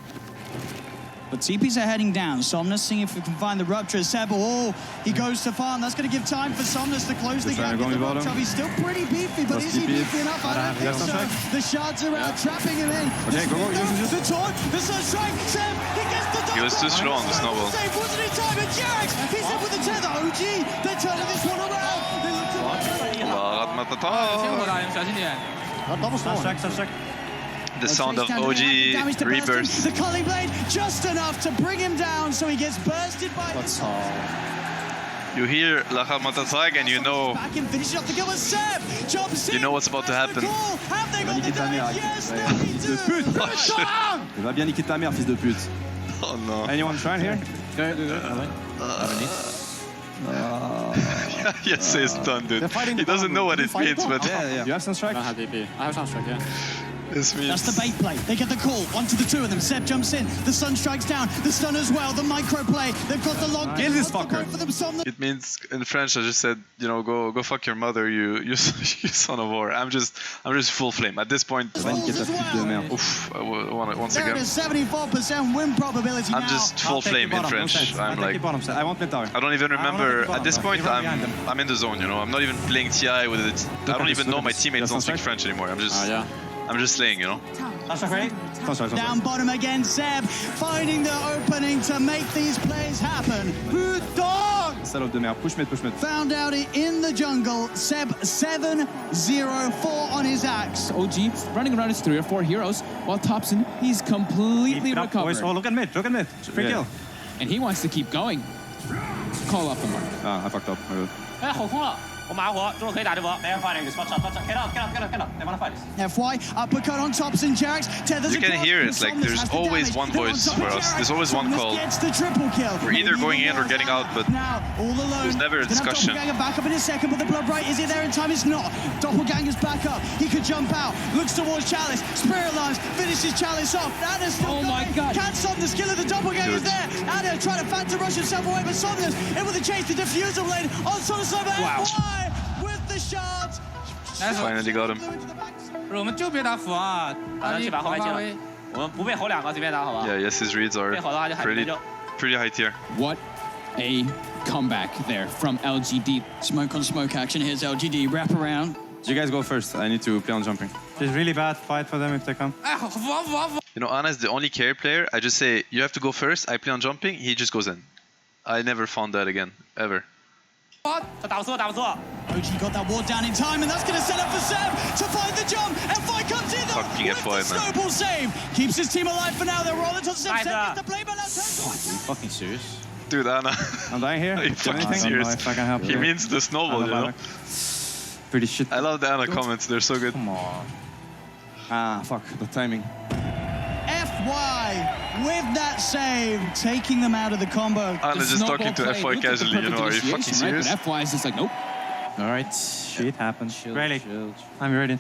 S6: But TPs are heading down. Somnus seeing if we can find the rupture. Seb, oh, he goes to farm. That's going to give time for Somnus to close the gap. He's still pretty beefy, but is he beefy enough? I don't think so. The shards are out, trapping him in.
S16: Okay, go.
S6: The taunt, the sunstrike. Seb, he gets the double.
S1: He was too slow on the snowball.
S6: Wasn't in time, and Jarek, he's in with the tether. OG, they're turning this one around. They look to
S1: the sound of OG rebirth.
S6: The Culling Blade just enough to bring him down, so he gets bursted by.
S1: That's all. You hear Lachal Matatag and you know.
S6: Back and finishes off the kill with Seb.
S1: You know what's about to happen.
S6: Have they got the damage? Yes, they do.
S16: Il va bien niquer ta mère, fils de pute.
S1: Oh no.
S16: Anyone trying here?
S1: Yes, he's done, dude. He doesn't know what it means, but.
S16: Yeah. You have some strike?
S5: I have some strike, yeah.
S1: This means...
S6: That's the bait play. They get the call. One to the two of them. Seb jumps in. The sun strikes down. The stun as well. The micro play. They've got the log.
S16: Kill this fucker.
S1: It means in French. I just said, you know, go fuck your mother, you son of a whore. I'm just full flame at this point. Oof, once again.
S6: There it is, 74% win probability.
S1: I'm just full flame in French. I'm like,
S16: I want mid tower.
S1: I don't even remember at this point. I'm in the zone. You know, I'm not even playing TI with it. I don't even know my teammates don't speak French anymore. I'm just slaying, you know.
S6: Down bottom again, Seb finding the opening to make these plays happen.
S16: Salope de merde. Push mid.
S6: Found out it in the jungle. Seb 7-0-4 on his axe.
S15: OG running around his 3 or 4 heroes, while Topson, he's completely recovered.
S16: Oh, look at mid. Free kill.
S15: And he wants to keep going. Call up the mark.
S16: Ah, I fucked up.
S5: 哎，后空了。 我马上活，中路可以打这波。They are fighting this. Watch out. Get out. They wanna fight this.
S6: FY, uppercut on Topson, Jax.
S1: You can hear it, like there's always one voice for us. There's always one call. We're either going in or getting out, but there's never a discussion.
S6: Doppelganger back up in a second, but the blood right, is it there in time? It's not. Doppelganger's back up. He could jump out. Looks towards Chalice. Spirit lines. Finishes Chalice off. Anna's still
S15: my God.
S6: Can't stop the skill of the Doppelganger's there. Anna trying to phantom rush himself away, but Somnus able to chase the diffuser blade on Somnus over. FY with the shards.
S1: Finally got him.
S5: 不是，我们就别打斧啊，打去把后面进了。我们不被吼两个，随便打好吧？
S1: Yeah, yes, his reads are pretty high tier.
S15: What a comeback there from LGD.
S6: Smoke on smoke action. Here's LGD. Wrap around.
S16: You guys go first. I need to play on jumping. It's really bad fight for them if they come.
S1: You know, Anna is the only carry player. I just say, you have to go first. I play on jumping. He just goes in. I never found that again, ever.
S6: OG got that ward down in time, and that's going to set up for Seb to find the jump. FY comes in though
S1: fucking
S6: with
S1: FY,
S6: the snowball save. Keeps his team alive for now. They're rolling to Seb. Seb gets the play, but now turns
S16: Are you fucking serious?
S1: Dude, Anna.
S16: I'm dying here.
S1: Are you fucking serious?
S16: I don't know if I can help
S1: he means the snowball, you know?
S16: Pretty shit.
S1: I love the Anna comments. They're so good.
S16: Come on. Ah, fuck. The timing.
S6: FY with that save, taking them out of the combo.
S1: Anna's just talking to FY casually, you know, are you fucking serious?
S15: Right? But FY is just like, nope.
S16: Alright, shit happens. Really? I'm ready.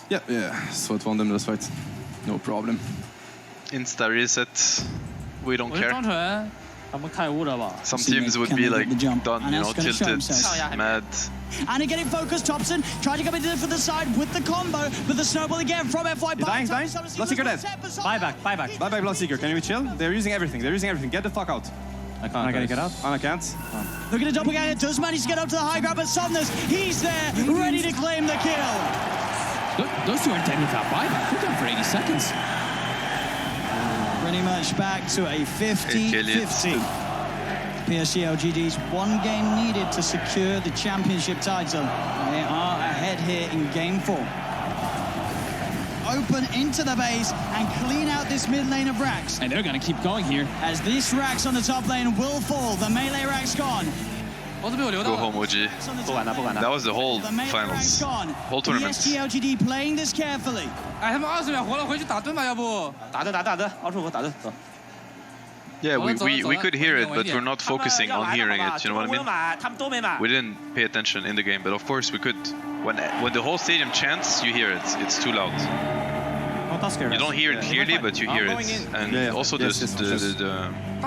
S16: Yeah, so it won them this fight. No problem.
S1: Insta reset. We don't care. Some teams would be like done, you know, tilted, mad.
S6: And getting focused, Thompson trying to come into for the side with the combo, but the snowball again from FY.
S16: Dying. Bloodseeker dead. Buyback, Bloodseeker. Can we chill? They're using everything. Get the fuck out.
S5: I can't get out.
S16: I can't.
S6: Look at the doppelganger, does manage to get up to the high ground, but Somnus, he's there, ready to claim the kill.
S15: Those two are dead without buyback. They're done for 80 seconds.
S6: Pretty much back to a 50-50. PSG LGD's one game needed to secure the championship title. They are ahead here in game 4. Open into the base and clean out this mid lane of Rax.
S15: And they're going to keep going here.
S6: As this Rax on the top lane will fall. The melee Rax gone.
S1: Go home, OG. That was the whole finals. Whole tournament.
S6: PSG LGD playing this carefully.
S5: 哎，他们20秒活了，回去打盾吧，要不？打盾，奥数和打盾，走。
S1: Yeah, we could hear it, but we're not focusing on hearing it. You know what I mean? We didn't pay attention in the game, but of course we could. When the whole stadium chants, you hear it. It's too loud. You don't hear it clearly, but you hear it, and also the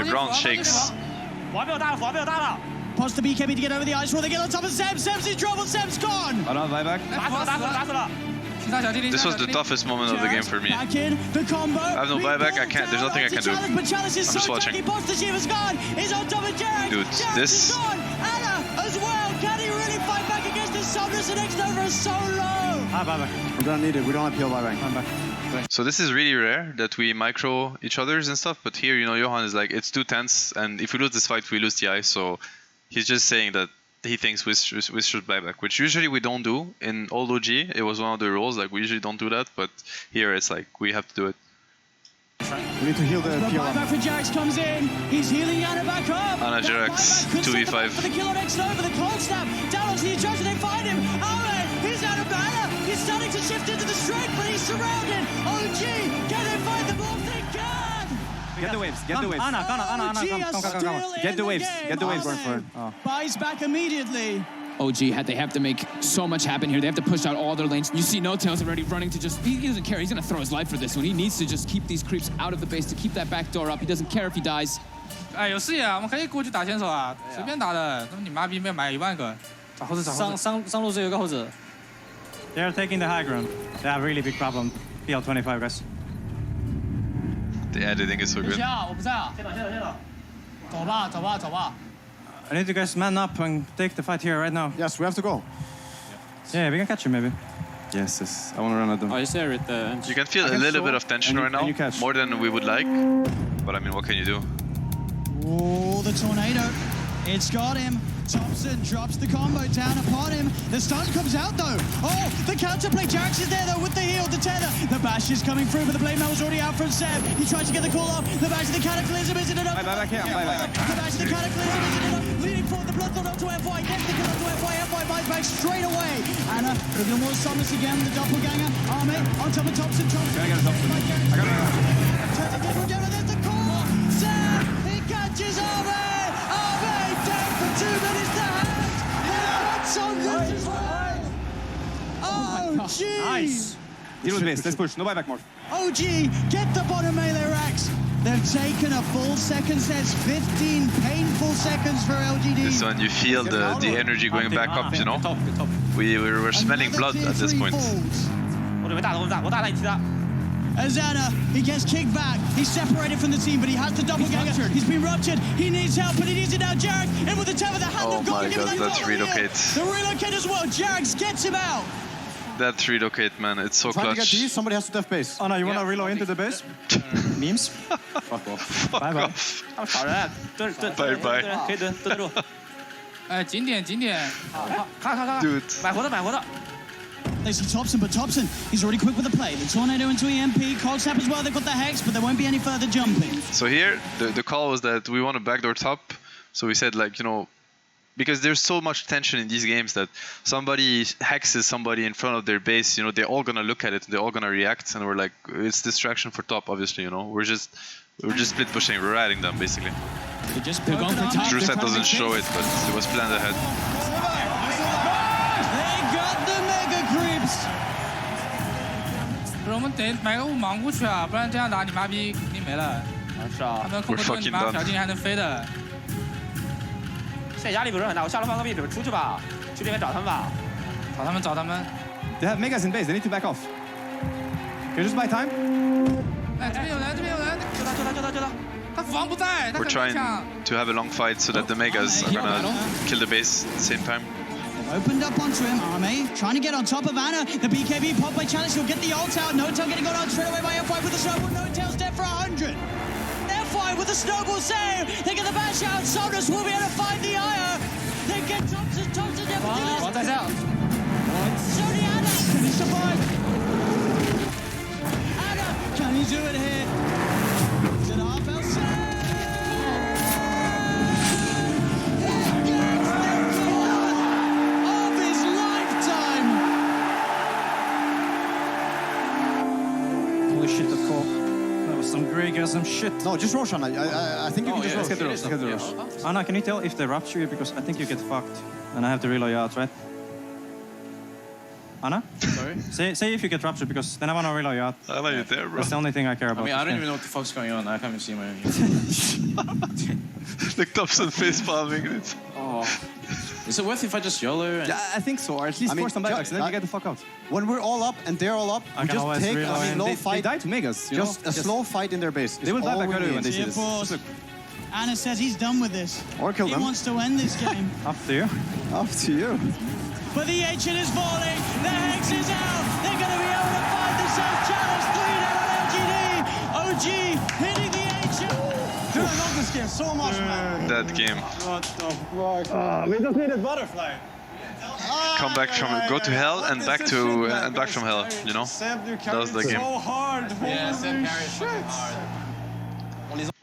S1: ground shakes.
S6: Pause the BKB to get over the ice wall. They get on top of Seb. Seb's in trouble. Seb's gone.
S16: Hold on, buyback.
S1: This was the toughest moment of the game for me. I have no buyback. I can't. There's nothing I can do. I'm just watching. Dude, this.
S6: As well. Can he really fight back against this Somnus? The next over is so low.
S2: Buyback. We don't need it. We don't have PL buyback.
S1: So this is really rare that we micro each other's and stuff. But here, you know, Johan is like, it's too tense, and if we lose this fight, we lose TI. So he's just saying that he thinks we should buyback, which usually we don't do in old OG. It was one of the rules, like we usually don't do that, but here it's like we have to do it.
S2: We need to heal the PL.
S6: Buyback for Jax comes in. He's healing Ana back up.
S1: Ana Jax, 2v5.
S6: For the kill on X-Nova, the cold snap. Down onto the attraction, they find him. Oh, he's out of mana. He's starting to shift into the strength, but he's surrounded. OG, can they find the ball? They can.
S16: Get the waves. Ana, come. Get the waves going for it.
S6: Buys back immediately.
S15: OG they have to make so much happen here. They have to push out all their lanes. You see No Tails already running to just, he doesn't care. He's going to throw his life for this one. He needs to just keep these creeps out of the base to keep that back door up. He doesn't care if he dies.
S5: 哎，有视野啊，我们可以过去打先手啊，随便打的。那么你妈逼没买10000个，找猴子。上路只有个猴子。
S9: They are taking the high ground. They have a really big problem. PL25 guys.
S1: The editing is so good.
S5: 我不在啊，先走吧。
S9: I need you guys man up and take the fight here right now.
S2: Yes, we have to go.
S9: Yeah, we can catch him maybe.
S16: Yes. I want to run at them.
S9: Oh, he's there with the...
S1: You can feel a little bit of tension right now, more than we would like. But I mean, what can you do?
S6: Oh, the tornado. It's got him. Thompson drops the combo down upon him. The stun comes out though. Oh, the counterplay. Jax is there though with the heal, the tether. The bash is coming through, but the blade mail was already out from Seb. He tries to get the call off. The bash of the cataclysm isn't enough.
S16: Bye back here.
S6: The bash of the cataclysm isn't enough. Leading forward, the bloodthorn up to FY. Gets the kill up to FY. FY buys back straight away. Anna, with the more Somnus again. The doppelganger. Army on top of Thompson.
S16: I got Thompson.
S6: Tries to get him down. There's the call. Seb, he catches Army. Army down for 2 minutes to hand. Somnus as well. Oh, jeez.
S9: Nice.
S16: Deal with this. Let's push. No buyback more.
S6: OG, get the bottom melee Rax. They've taken a full second sets, 15 painful seconds for LGD.
S1: This one, you feel the energy going back up, you know? We were smelling blood at this point.
S6: Azana, he gets kicked back. He's separated from the team, but he has the doppelganger. He's been ruptured. He needs help, but he needs it now. Jared, in with the tether, the hand of God.
S1: Oh my god, that's relocate.
S6: The relocate as well. Jared gets him out.
S1: That relocate, man, it's so clutch.
S2: Trying to get these, somebody has to def base.
S9: Oh no, you want to reload into the base? Memes?
S2: Fuck off.
S9: Bye bye.
S1: 拜拜。
S5: 可以蹲住。哎，景点，看，
S1: Dude，
S5: 买活的。
S6: They see Thompson, but Thompson, he's already quick with the play. The tornado into EMP, cold snap as well. They've got the hex, but there won't be any further jumping.
S1: So here, the call was that we want to backdoor top. So we said, like, you know, because there's so much tension in these games that somebody hexes somebody in front of their base, you know, they're all gonna look at it, they're all gonna react, and we're like, it's distraction for top, obviously, you know. We're just split pushing, we're riding them basically.
S6: They're going for top.
S1: True Sight doesn't show it, but it was planned ahead.
S6: They got the mega creeps.
S5: 不是，我们得买个5盲过去啊，不然这样打你妈逼肯定没了。是啊，他们控不住你妈小金还能飞的。
S9: 现在压力不是很大，我下了放个壁纸出去吧，去这边找他们吧。
S5: 找他们。
S16: They have megas in base. They need to back off. Can you just buy time?
S5: 哎，这边有人，救他！他防不在，他
S1: We're trying to have a long fight so that the megas are gonna kill the base at the same time.
S6: Opened up onto him, Arme, trying to get on top of Anna. The BKB pop by challenge, he'll get the ult out. No-Tail getting got out straight away by F5 with a snowball. No-Tail's dead for 100. F5 with a snowball save. They get the bash out. Somnus will be able to find the Ire. They get Thompson never do this.
S5: What is out?
S6: Sony Anna, can he survive? Anna, can he do it here? Is it half-L save?
S9: Some Greg or some shit.
S2: No, just rush on. I think you can just rush.
S16: Let's get the rush.
S9: Anna, can you tell if they rupture you? Because I think you get fucked. And I have to reload you out, right? Anna?
S12: Sorry?
S9: Say if you get ruptured, because then I want to reload you out.
S1: I like it there, bro.
S9: That's the only thing I care about.
S12: I mean, I don't even know what the fuck's going on. I can't even see my...
S1: Like Thompson face palming it.
S12: Oh. Is it worth it if I just YOLO?
S16: Yeah, I think so, or at least force some buybacks, and then you get the fuck out.
S2: When we're all up and they're all up, we just take a slow fight.
S16: They die to megas.
S2: Just a slow fight in their base.
S16: They will die back early when they see this.
S6: Anna says he's done with this.
S2: Or kill them.
S6: He wants to end this game.
S16: Up to you. Up to you.
S6: But the ancient is falling. The Hex is out. They're going to be able to find the South Challenge 3 down on LGD. OG hitting the ancient.
S2: Dude, I love this game so much, man.
S1: That game.
S2: What the fuck? We just needed butterfly.
S1: Come back from go to hell and back to and back from hell. You know, that was the game.
S2: So hard.
S5: Yeah, Sam carried fucking hard.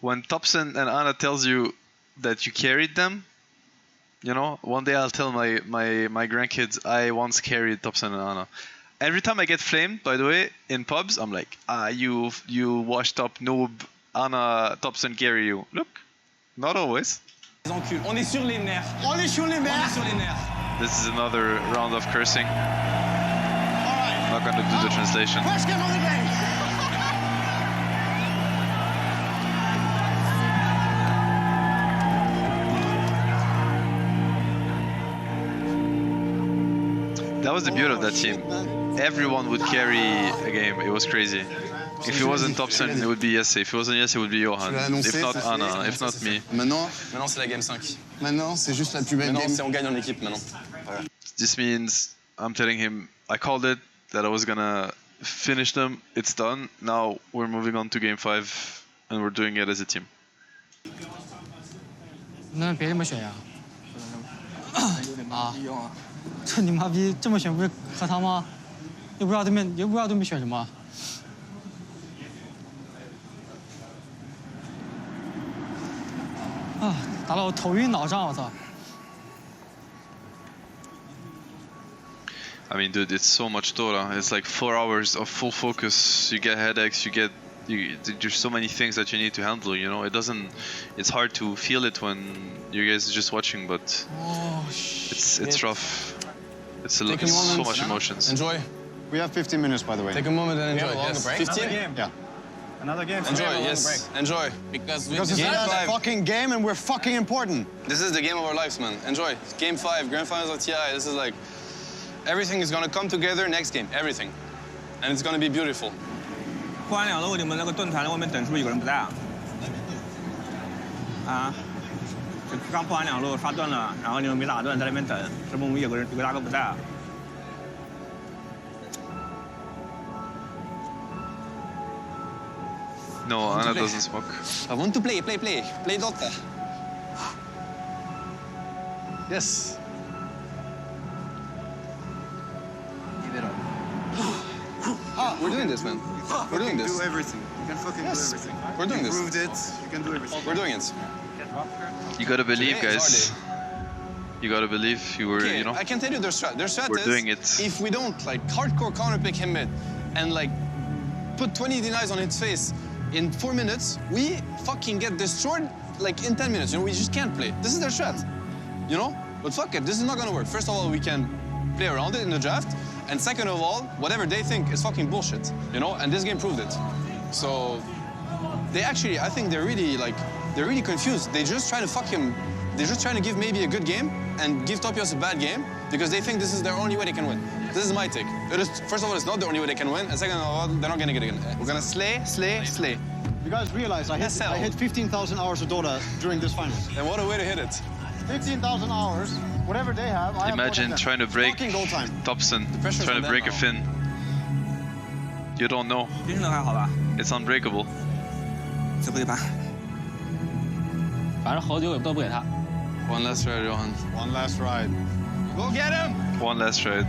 S1: When Thompson and Anna tells you that you carried them, you know, one day I'll tell my grandkids I once carried Thompson and Anna. Every time I get flamed, by the way, in pubs, I'm like, you washed up noob. Anna, Thompson carry you. Look, not always.
S9: On est sur les nerfs.
S2: On est sur les nerfs.
S1: This is another round of cursing.
S2: Alright.
S1: Not gonna do the translation.
S2: First game of the game.
S1: That was the beauty of that team. Everyone would carry a game. It was crazy. If it wasn't Thompson, it would be Jesse. If it wasn't Jesse, it would be Johan. If not Anna, if not me.
S13: Maintenant c'est la game 5. Maintenant, c'est juste la plus belle game. Maintenant, on gagne en équipe maintenant.
S1: This means I'm telling him I called it, that I was gonna finish them. It's done. Now we're moving on to game 5 and we're doing it as a team.
S5: 那别这么选呀。啊！
S9: 这你妈逼这么选不是喝汤吗？又不知道对面选什么。啊！打到我头晕脑胀，我操！
S1: I mean, dude, it's so much Dota. It's like 4 hours of full focus. You get headaches. There's so many things that you need to handle. You know, it's hard to feel it when you guys are just watching, but it's rough. It's so much emotions.
S13: Enjoy.
S2: We have 15 minutes, by the way.
S13: Take a moment and enjoy.
S2: Yes.
S13: 15?
S2: Yeah.
S9: Another game.
S13: Enjoy, yes. Enjoy.
S2: Because it's a fucking game and we're fucking important.
S13: This is the game of our lives, man. Enjoy. Game 5, Grand Finals of TI. This is like, everything is gonna come together next game. Everything. And it's gonna be beautiful.
S9: 破完2楼，你们那个盾牌外面等是不是有个人不在啊？啊？刚破完2楼刷盾了，然后你们没打盾，在那边等，是不是有个大哥不在啊？
S1: No, Anna doesn't smoke.
S13: I want to play Dota. Yes. Give it up. We're doing this, man. We're doing this.
S2: Do everything. You can fucking do everything.
S13: We're doing this.
S2: You proved it. You can do everything.
S13: We're doing it.
S1: You gotta believe, guys. You gotta believe.
S13: Okay,
S1: you know.
S13: I can tell you their strat. Their strat
S1: We're
S13: is
S1: doing it.
S13: If we don't like hardcore counterpick him mid and like put 20 denies on his face in 4 minutes, we fucking get destroyed like in 10 minutes. You know, we just can't play. This is their strat. You know? But fuck it, this is not gonna work. First of all, we can play around it in the draft. And second of all, whatever they think is fucking bullshit. You know? And this game proved it. So they actually, I think they're really confused. They just try to fuck him. They're just trying to give maybe a good game and give Topios a bad game because they think this is their only way they can win. This is my take. First of all, it's not the only way they can win, and second of all, they're not gonna get it again. We're gonna slay.
S2: You guys realize I hit 15,000 hours of Dota during this finals.
S13: And what a way to hit it.
S2: 15,000 hours, whatever they have, I
S1: Imagine
S2: have
S1: trying to break Topson, trying to break a fin. You don't know. It's unbreakable.
S9: 这不一般。
S5: 反正好久也都不给他。
S1: One last ride, Johan.
S2: One last ride. Go get him!
S1: One last ride.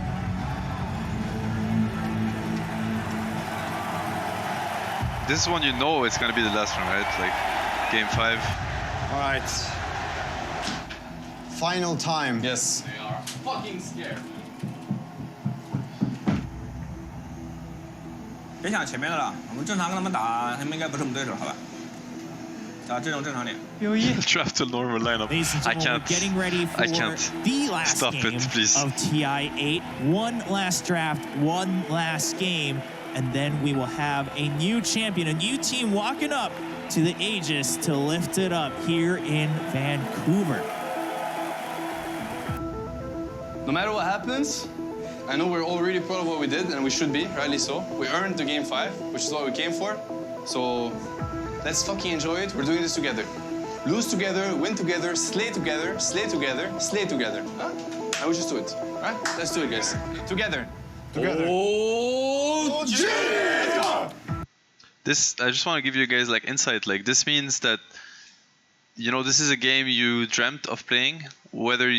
S1: This is one you know it's gonna be the last one, right? Like game 5.
S2: All right. Final time.
S13: Yes.
S15: They are fucking scared.
S9: 别想前面的了，我们正常跟他们打，他们应该不是我们对手，好吧？打阵容正常点。
S1: Draft to normal lineup. I can't.
S3: Getting ready for the last
S1: Stop
S3: game
S1: it, please.
S3: of TI8. One last draft, one last game, and then we will have a new champion, a new team walking up to the Aegis to lift it up here in Vancouver.
S13: No matter what happens, I know we're all really proud of what we did, and we should be, rightly so. We earned the game 5, which is what we came for. So let's fucking enjoy it. We're doing this together. Lose together, win together, slay together, slay together, slay together. Huh? And we just do it. All right? Let's do it, guys. Together.
S2: Together.
S13: Oh,
S2: Let's go!
S1: This, I just want to give you guys like insight. Like this means that, you know, this is a game you dreamt of playing, whether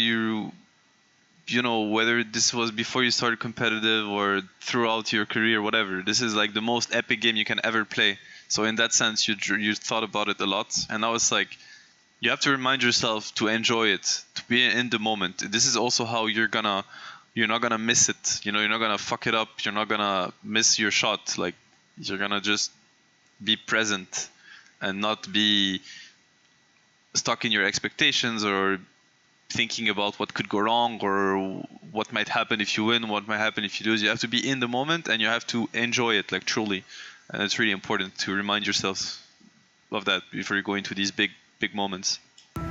S1: whether this was before you started competitive or throughout your career, whatever. This is like the most epic game you can ever play. So in that sense, you thought about it a lot. And now it's like, you have to remind yourself to enjoy it, to be in the moment. This is also how you're not gonna miss it. You know, you're not gonna fuck it up. You're not gonna miss your shot. Like, you're gonna just be present and not be stuck in your expectations or thinking about what could go wrong or what might happen if you win, what might happen if you lose. You have to be in the moment and you have to enjoy it, like truly. And it's really important to remind yourselves of that before you go into these big moments.
S2: So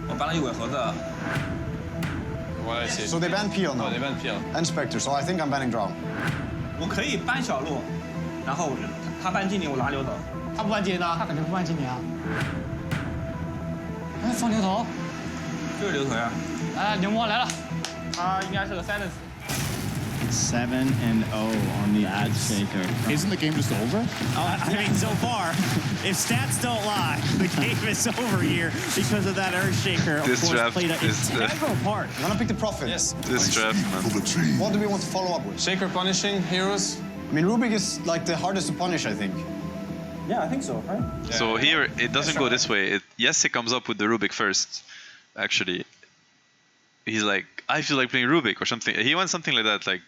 S2: they banned Peel now.
S13: Oh, they banned Peel.
S2: And Spectre, so I think I'm banning Drow.
S9: 我可以搬小路，然后他搬精灵，我拿牛头。他不搬精灵呢？他肯定不搬精灵啊。哎，放牛头，就是牛头呀。哎，牛魔来了，他应该是个 silence。
S8: 7-0 on the ad shaker. Isn't the game just over?
S3: I mean, so far, if stats don't lie, the game is over here because of that Earthshaker. Of
S1: This
S3: course,
S1: draft
S3: played an
S1: is
S3: integral part.
S2: I'm gonna pick the Prophet.
S13: Yes.
S1: This draft, man.
S2: What do we want to follow up with?
S13: Shaker punishing heroes.
S2: I mean, Rubik is like the hardest to punish, I think.
S9: Yeah, I think so, right?
S1: So here, it doesn't go this way. Yes, it comes up with the Rubik first, actually. He's like, I feel like playing Rubik or something. He wants something like that. Like,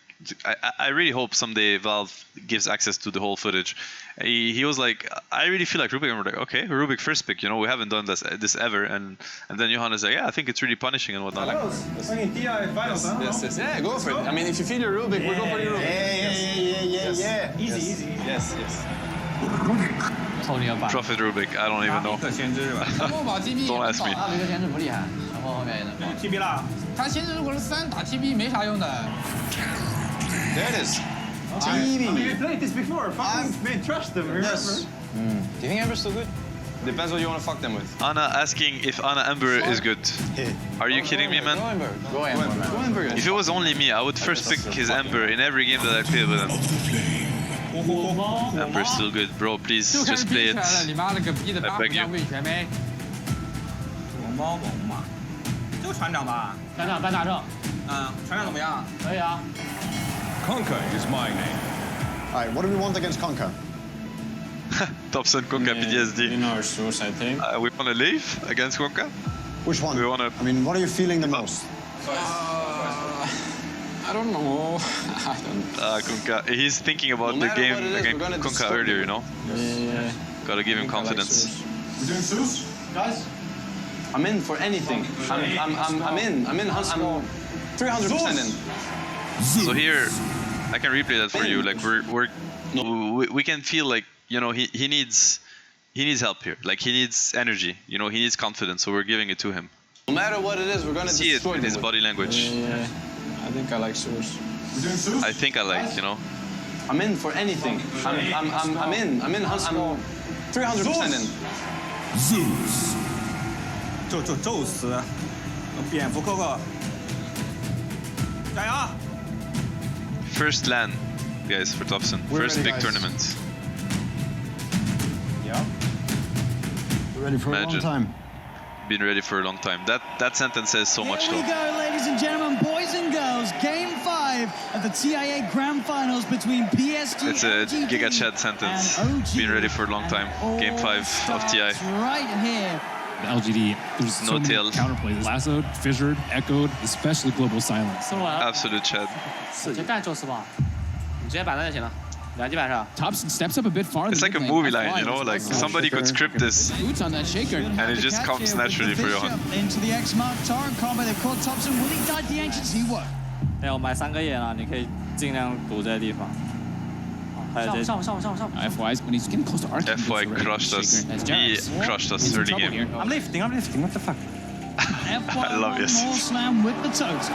S1: I really hope someday Valve gives access to the whole footage. He was like, I really feel like Rubik. And we're like, okay, Rubik first pick. You know, we haven't done this ever. And then Johan is like, yeah, I think it's really punishing and whatnot.
S9: Finals. I mean, TI finals, huh?
S13: Yes. Yeah, go for it. I mean, if you feel your Rubik, we'll go for your Rubik.
S2: Yeah.
S9: Easy.
S13: Yes.
S1: Prophet Rubik, I don't even know. Don't ask me.
S15: 他这个先知不厉害，然后后面也能。
S9: TB 啦。
S15: 他先知如果是3打 TB 没啥用的。
S13: There it is.
S9: I mean, we played this before. We trust them, remember?
S13: Yes. Do you think Ember's still good? Depends what you want to fuck them with.
S1: Anna asking if Anna Ember is good. Are you kidding me, man?
S13: Go Ember.
S1: If it was only me, I would first pick his Ember in every game that I played with him. Ember's still good, bro. Please, just play it. I beg you.
S9: 龙嘛，就船长吧。
S5: 船长搬大圣。
S9: 船长怎么样？
S5: 可以啊。
S14: Conker is my name.
S2: All right, what do we want against Conker?
S1: Topson Konka PTSD.
S16: In our source, I think.
S1: We want to leave against Konka?
S2: Which one?
S1: We want to.
S2: I mean, what are you feeling the most?
S16: I don't know. I don't.
S1: Konka. He's thinking about the game against Konka earlier, you know?
S16: Yeah.
S1: Gotta give him confidence.
S2: We're doing Zeus, guys?
S13: I'm in for anything. I'm in. I'm 300% in.
S1: So here, I can replay that for you. Like we can feel like, you know, he needs he needs help here. Like, he needs energy. You know, he needs confidence. So we're giving it to him.
S13: No matter what it is, we're gonna
S1: see it in his body language.
S13: Yeah, I think I like Zeus.
S1: I think I like, you know.
S13: I'm in for anything. I'm in. I'm 300% in.
S9: Zeus. 就宙斯，蝙蝠哥哥，加油！
S1: First LAN, guys, for Thompson. First big tournament.
S2: Yeah. We're ready for a long time.
S1: Been ready for a long time. That sentence says so much, though.
S6: Here we go, ladies and gentlemen, boys and girls. Game 5 of the TI8 Grand Finals between PSG.
S1: It's a Giga Chad sentence. Been ready for a long time. Game 5 of TI.
S6: Right here.
S5: The LGD, there's so many counterplays. Lassoed, fissured, echoed, especially global silence.
S1: Absolute Chad.
S15: Thompson steps up a bit farther.
S1: It's like a movie line, you know, like somebody could script this
S15: on that shaker.
S1: And it just comes naturally for Johan.
S6: Into the X Mark torrent combo, they've caught Thompson. Will he guide the Ancients? He won't.
S17: 对，我买3个眼啊，你可以尽量堵这个地方。
S15: 上 FY's when he's getting close to Arctic.
S1: FY crushed us. He crushed us early game.
S9: I'm lifting. What the fuck?
S1: I love this.
S6: More slam with the toes.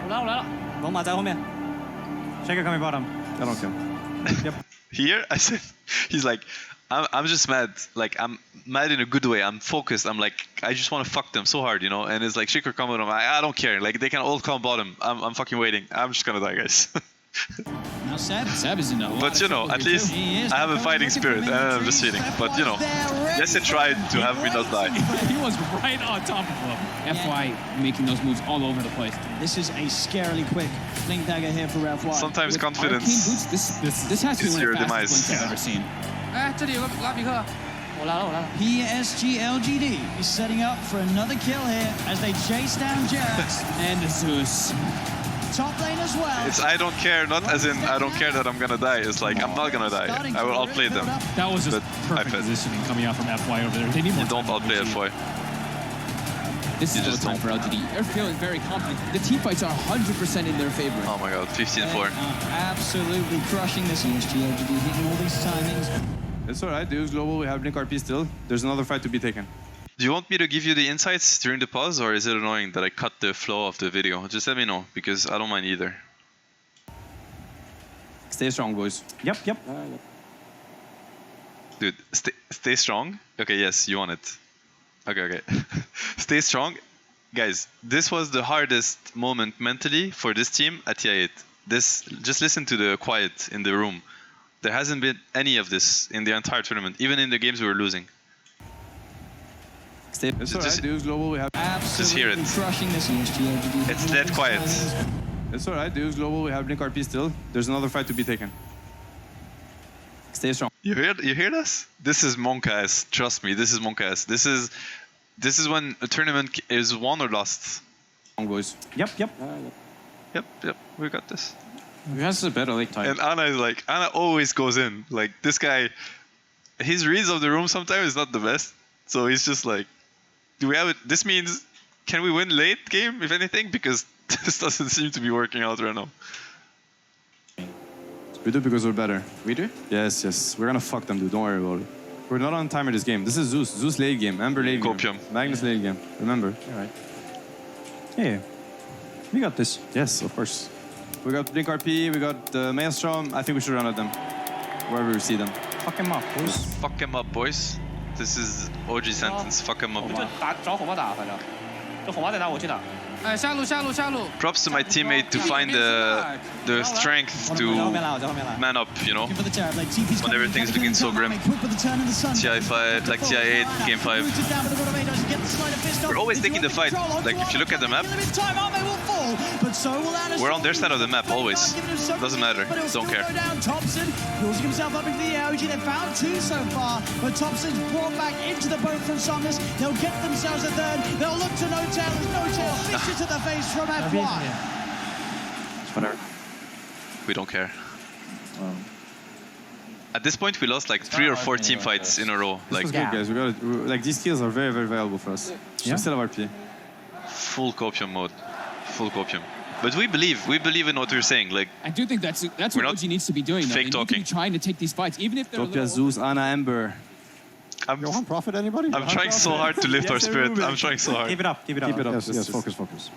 S17: 我来了，龙马在后面。
S9: Shaker coming bottom. I don't care. Yep.
S1: Here, I said, he's like, I'm just mad. Like, I'm mad in a good way. I'm focused. I'm like, I just want to fuck them so hard, you know? And it's like, Shaker come bottom. I don't care. Like, they can all come bottom. I'm fucking waiting. I'm just gonna die, guys.
S6: Now Seb is in a lot
S1: But you know, at least I have a fighting spirit and I'm just cheating. But you know, Jesse tried to have me not die.
S15: He was right on top of him. FY making those moves all over the place.
S6: This is a scarily quick blink dagger here for FY.
S1: Sometimes
S15: With
S1: confidence
S15: boots, this has to be one
S1: your
S15: of the fastest
S1: demise.
S15: blinks I've ever seen.
S17: 哎，这里有个拉比克，我来了。
S6: PSG LGD is setting up for another kill here as they chase down Jax
S15: and Zeus.
S6: Top lane as well.
S1: It's I don't care, not as in I don't care that I'm gonna die. It's like I'm not gonna die. I will outplay them.
S5: That was just perfect positioning coming out from FY over there. They need more
S1: don't outplay FY.
S15: This is no time for LGD. They're feeling very confident. The team fights are 100% in their favor.
S1: Oh my god, 15-4.
S6: Absolutely crushing this PSG LGD, hitting all these timings.
S16: It's alright, Deus Global, we have Nick RP still. There's another fight to be taken.
S1: Do you want me to give you the insights during the pause, or is it annoying that I cut the flow of the video? Just let me know, because I don't mind either.
S16: Stay strong, boys.
S9: Yep.
S1: Dude, stay strong? Okay, yes, you want it. Okay. Stay strong. Guys, this was the hardest moment mentally for this team at TI8. Just listen to the quiet in the room. There hasn't been any of this in the entire tournament, even in the games we were losing.
S16: Just Global, we have
S1: just hear it. It's dead quiet.
S16: It's alright, Deus Global, we have Nick RP still. There's another fight to be taken. Stay strong.
S1: You hear this? This is Monk-ass. Trust me, this is Monk-ass. This is when a tournament is won or lost.
S16: Boys.
S9: Yep.
S1: Yep. We got this.
S16: Who has a better late time?
S1: And Anna is like, Anna always goes in. Like, this guy, his reads of the room sometimes is not the best. So he's just like, do we have it? This means, can we win late game, if anything? Because this doesn't seem to be working out right now.
S16: We do because we're better.
S17: We do?
S16: Yes. We're gonna fuck them, dude. Don't worry about it. We're not on timer this game. This is Zeus. Zeus late game. Ember late
S1: Copium.
S16: game. Magnus late game. Remember.
S9: Alright. Yeah. We got this.
S16: Yes, of course. We got Blink RP, we got Maelstrom. I think we should run at them. Wherever we see them.
S9: Fuck him up, boys.
S1: Fuck him up, boys. This is OG sentence. Fuck him up.
S17: 找火炮打，反正这火炮在哪我去打。哎，下路。
S1: Props to my teammate to find the strength to man up, you know, when everything's looking so grim. TI5, like TI8, game 5. We're always taking the fight. Like, if you look at the map, we're on their side of the map, always. Doesn't matter, don't care.
S6: Thompson building himself up into the air. They found 2 so far, but Thompson's brought back into the boat from Somnus. They'll get themselves a third. They'll look to No Tail. There's No Tail. To the face from FY.
S1: Whatever. We don't care. At this point, we lost like 3 or 4 team fights in a row.
S16: Like, this was good, guys. Like, these kills are very, very valuable for us.
S9: Yeah.
S16: Still have RP.
S1: Full copium mode. Full copium. But we believe in what we're saying. Like,
S15: I do think that's what OG needs to be doing.
S1: Fake
S15: they
S1: talking.
S15: need to be trying to take these fights, even if they're
S16: Topia, Zeus, Ana, Ember.
S2: Johan, Prophet, anybody?
S1: I'm trying so hard to lift our spirit. I'm trying so hard.
S16: Keep it up. Keep it up. Keep it up.
S2: Yes, focus, focus.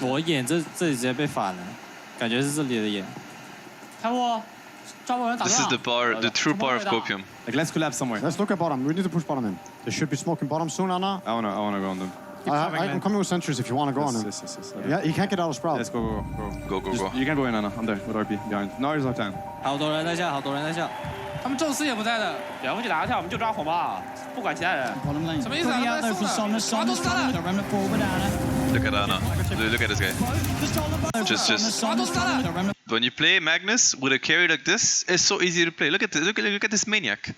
S4: 我眼这里直接被反了，感觉是这里的眼。
S17: 开幕，抓不人打
S1: This is the power, the true power of copium.
S16: Like, let's collapse somewhere.
S2: Let's look at bottom. We need to push bottom in. They should be smoking bottom soon, Anna.
S16: I wanna go on them.
S2: I'm coming with sentries if you want to go on him.
S16: Yes.
S2: Yeah, he can't get out of Sprout.
S16: Let's go.
S1: Go.
S16: You can go in, Anna. I'm there with RP behind. Now is our time.
S4: 好多人在下，好多人在下。
S17: 他们宙斯也不在的，两个去打个跳，我们就抓红吧，不管其他人。什么意思啊？他们在送的，什么都是他的。
S1: Look at Ana. Look at this guy. Just. When you play Magnus with a carry like this, it's so easy to play. Look at this maniac.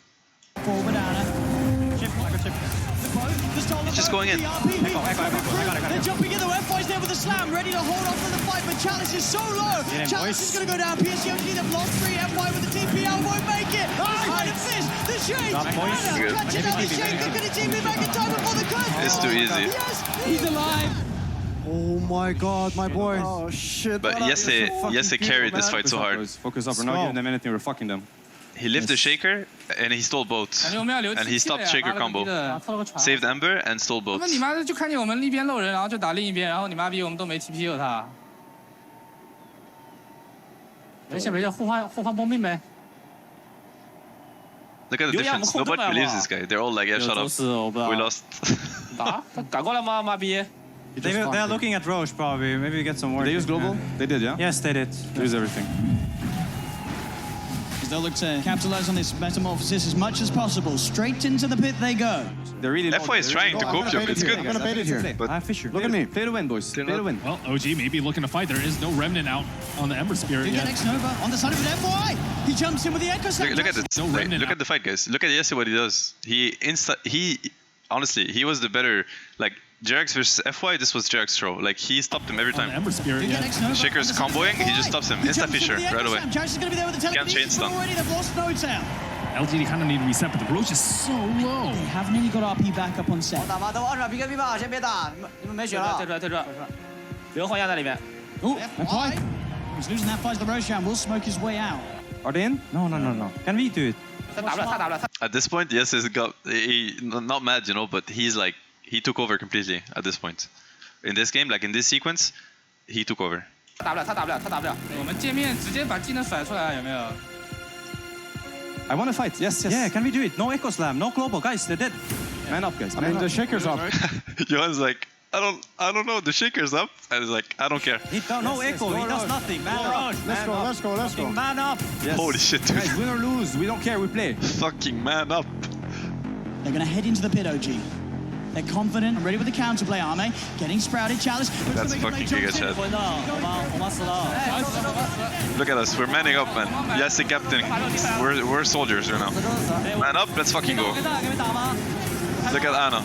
S1: He's just going in.
S6: They're jumping in. The F5's there with a slam, ready to hold on for the fight, but Chalice is so low. Chalice is going to go down. PSCOG, they've lost 3. F5 with the TPL won't make it. The fist, the shake. Catching down the shake. Can he TP back in time before the cut?
S1: It's too easy.
S6: Yes, he's alive.
S2: Oh my god, my boy.
S16: Oh shit.
S1: But Yese carried this fight so hard.
S16: Focus up. We're not giving them anything. We're fucking them.
S1: He lifted the shaker and he stole both. And he stopped shaker combo. Saved Ember and stole both.
S17: 那你妈就看见我们一边漏人，然后就打另一边，然后你妈逼我们都没 TP 了他。没事，互换bomb命呗。
S1: Look at the difference. Nobody believes this guy. They're all like, yeah, shut up. We lost.
S17: 打，他改过来吗？妈逼！
S4: They are looking at Roche probably. Maybe we get some more.
S16: They use global? They did, yeah?
S4: Yes, they did.
S16: They use everything.
S6: They'll look to capitalize on this metamorphosis as much as possible. Straight into the pit they go.
S16: They're really
S1: F4 is trying to cope jump. It's good.
S2: I'm gonna bait it here.
S16: But Fisher, look at me. Play to win, boys. Play to win.
S5: Well, OG may be looking to fight. There is no remnant out on the Ember Spirit yet.
S6: Next Nova on the side of an F4. He jumps in with the Echo Slam.
S1: Look at this.
S5: No remnant
S1: Look at the fight, guys. Look at Yese what he does. Honestly, he was the better. Like Jerax versus FY, this was Jerax's throw. Like he stopped him every time.
S5: Ember Spirit, yeah.
S1: Shaker's comboing, he just stops him. Insta Fisher right away. Can't chain stun.
S5: LGD kind of need to reset, but the Roche is so low.
S6: They haven't really got RP back up on set.
S17: 打吧，都往上 PK 吧，先别打，你们没血了。退出，留黄鸭在里面。
S6: Oh, F5. He's losing that fight. The Roshan will smoke his way out.
S4: Are they in? No. Can we do it?
S1: At this point, yes, he's got not mad, you know, but he's like he took over completely at this point. In this game, like in this sequence, he took over.
S17: 他打不了。我们界面直接把技能甩出来，有没有？
S16: I want to fight. Yes.
S4: Yeah, can we do it? No Echo Slam, no global, guys. They're dead.
S16: Man up, guys.
S2: I mean, the shaker's up.
S1: Johan's like, I don't know. The shaker's up, and he's like, I don't care.
S4: No Echo. He does nothing. Man up.
S2: Let's go.
S4: Man up.
S16: Yes.
S1: Holy shit, dude.
S16: Guys, win or lose, we don't care. We play.
S1: Fucking man up.
S6: They're going to head into the pit, OG. They're confident and ready with the counterplay, Arme. Getting sprouted, Chalice.
S1: That's fucking Giga Chat. Look at us, we're manning up, man. Yes, the captain. We're soldiers right now. Man up, let's fucking go. Look at Ana.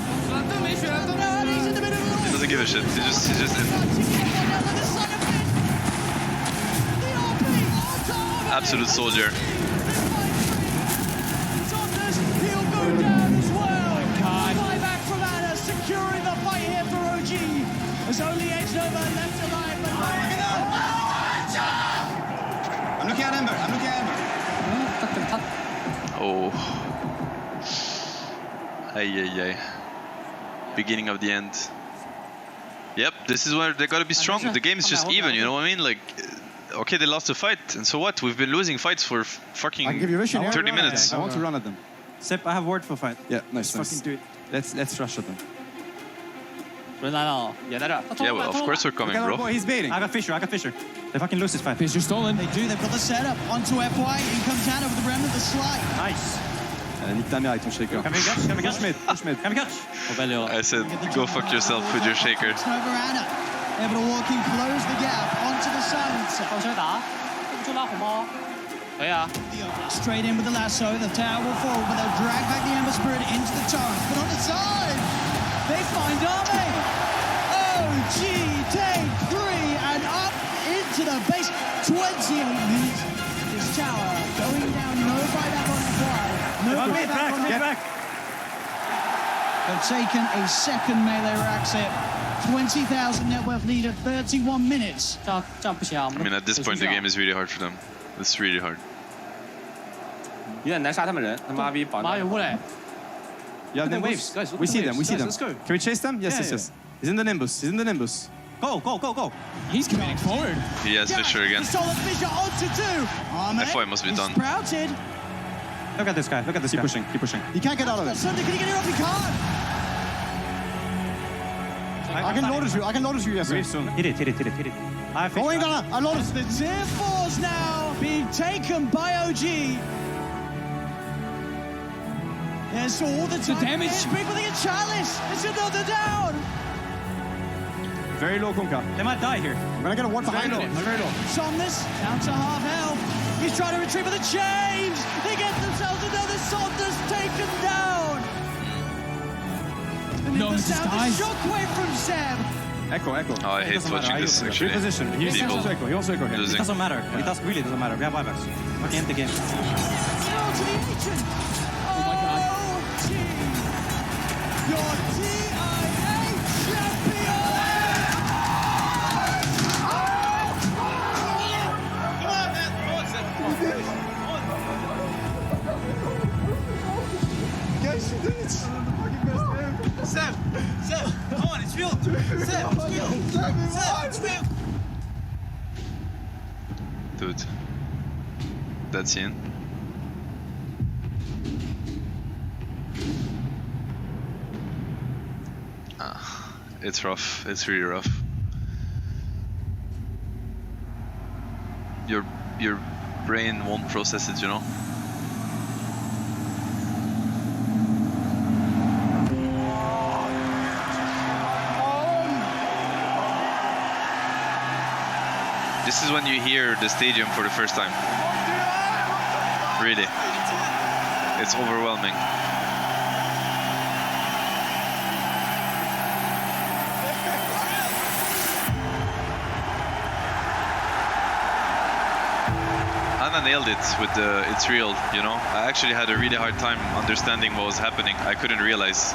S1: He doesn't give a shit. He's just in. Absolute soldier.
S6: Securing the fight here for OG. There's only Edge Nova left alive.
S16: I'm looking at Ember.
S1: Oh. Ay. Beginning of the end. Yep, this is where they gotta be strong. The game is just even, you know what I mean? Like, okay, they lost the fight, and so what? We've been losing fights for fucking 30 minutes.
S16: I want to run at them.
S4: Sep, I have word for fight.
S16: Yeah, nice.
S4: Fucking do it.
S16: Let's rush at them.
S1: Yeah, well, of course we're coming, bro.
S16: He's baiting.
S4: I got Fisher. They fucking lose this fight.
S3: Fisher stolen.
S6: They do. They've got the setup onto FY. In comes Anna with the remnant of the slide.
S4: Nice.
S16: Nick ta mère avec ton shaker.
S4: Can we catch?
S1: I said, go fuck yourself with your shaker.
S6: Over Anna. Able to walk in, close the gap onto the silencer. Straight in with the lasso. The tower will fall, but they'll drag back the Ember Spirit into the torrent. But on the side, they find Arme. OG take 3 and up into the base. 28 minutes. This tower going down. No buyback on FY. No buyback on
S4: Get back.
S6: They've taken a second melee rack set. 20,000 net worth lead at 31 minutes.
S1: I mean, at this point, the game is really hard for them. It's really hard.
S17: 有点难杀他们人，他妈逼绑。
S6: 马有过来。
S16: Yeah, the waves. We see them. We see them.
S6: Let's go.
S16: Can we chase them? Yes, yes, yes. He's in the Nimbus. He's in the Nimbus. Go, go, go, go.
S6: He's coming forward.
S1: He has Fisher again.
S6: Fisher on to two.
S1: FY must be done.
S6: Sprouted.
S16: Look at this guy. Look at this guy. Keep pushing. Keep pushing. He can't get out of it.
S6: Sunday, can he get it off? He can't.
S16: I can notice you. I can notice you. Yes, sir. Soon. Hit it. Hit it. Hit it. Hit it.
S6: Going down. I noticed the tier 4s now being taken by OG. There's all the damage. People think it's Chalice. It's another down.
S16: Very low, Kunkka. They might die here. I'm gonna get a one behind him. Very low.
S6: Somnus down to half health. He's trying to retrieve with the change. They get themselves another Somnus taken down. And no, the sound of shockwave from Seb.
S16: Echo, echo.
S1: Oh, I hate watching this actually.
S16: Reposition. He also echo. He also echo here.
S1: Losing.
S16: It doesn't matter. It really doesn't matter. We have buybacks. Okay, end the game.
S6: To the agent. Oh my god. Your TI8 champion!
S9: Guys, you did it! Seb! Seb! Come on, it's real! Seb, it's real! Seb, it's real!
S1: Dude. That's in. It's rough. It's really rough. Your brain won't process it, you know. This is when you hear the stadium for the first time. Really. It's overwhelming. Anna nailed it with the "it's real," you know. I actually had a really hard time understanding what was happening. I couldn't realize.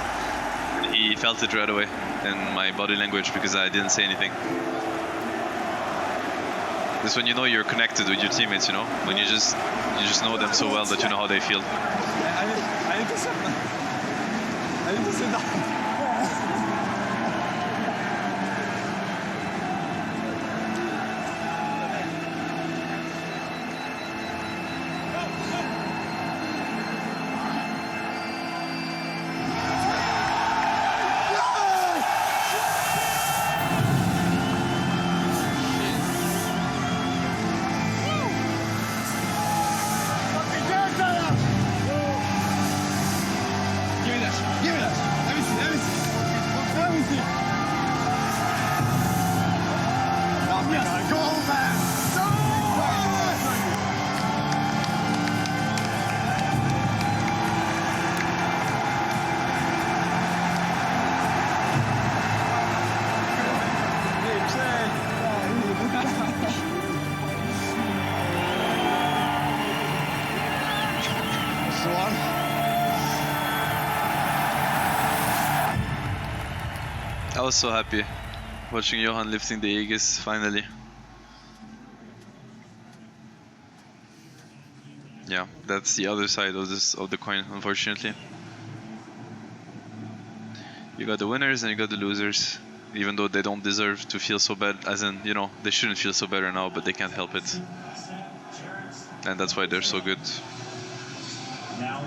S1: He felt it right away in my body language because I didn't say anything. This is when you know you're connected with your teammates, you know, when you just know them so well that you know how they feel.
S9: I need to sit down.
S1: I was so happy watching Johan lifting the Aegis finally. Yeah, that's the other side of the coin, unfortunately. You got the winners and you got the losers, even though they don't deserve to feel so bad, as in, you know, they shouldn't feel so bad right now, but they can't help it. And that's why they're so good.
S3: Now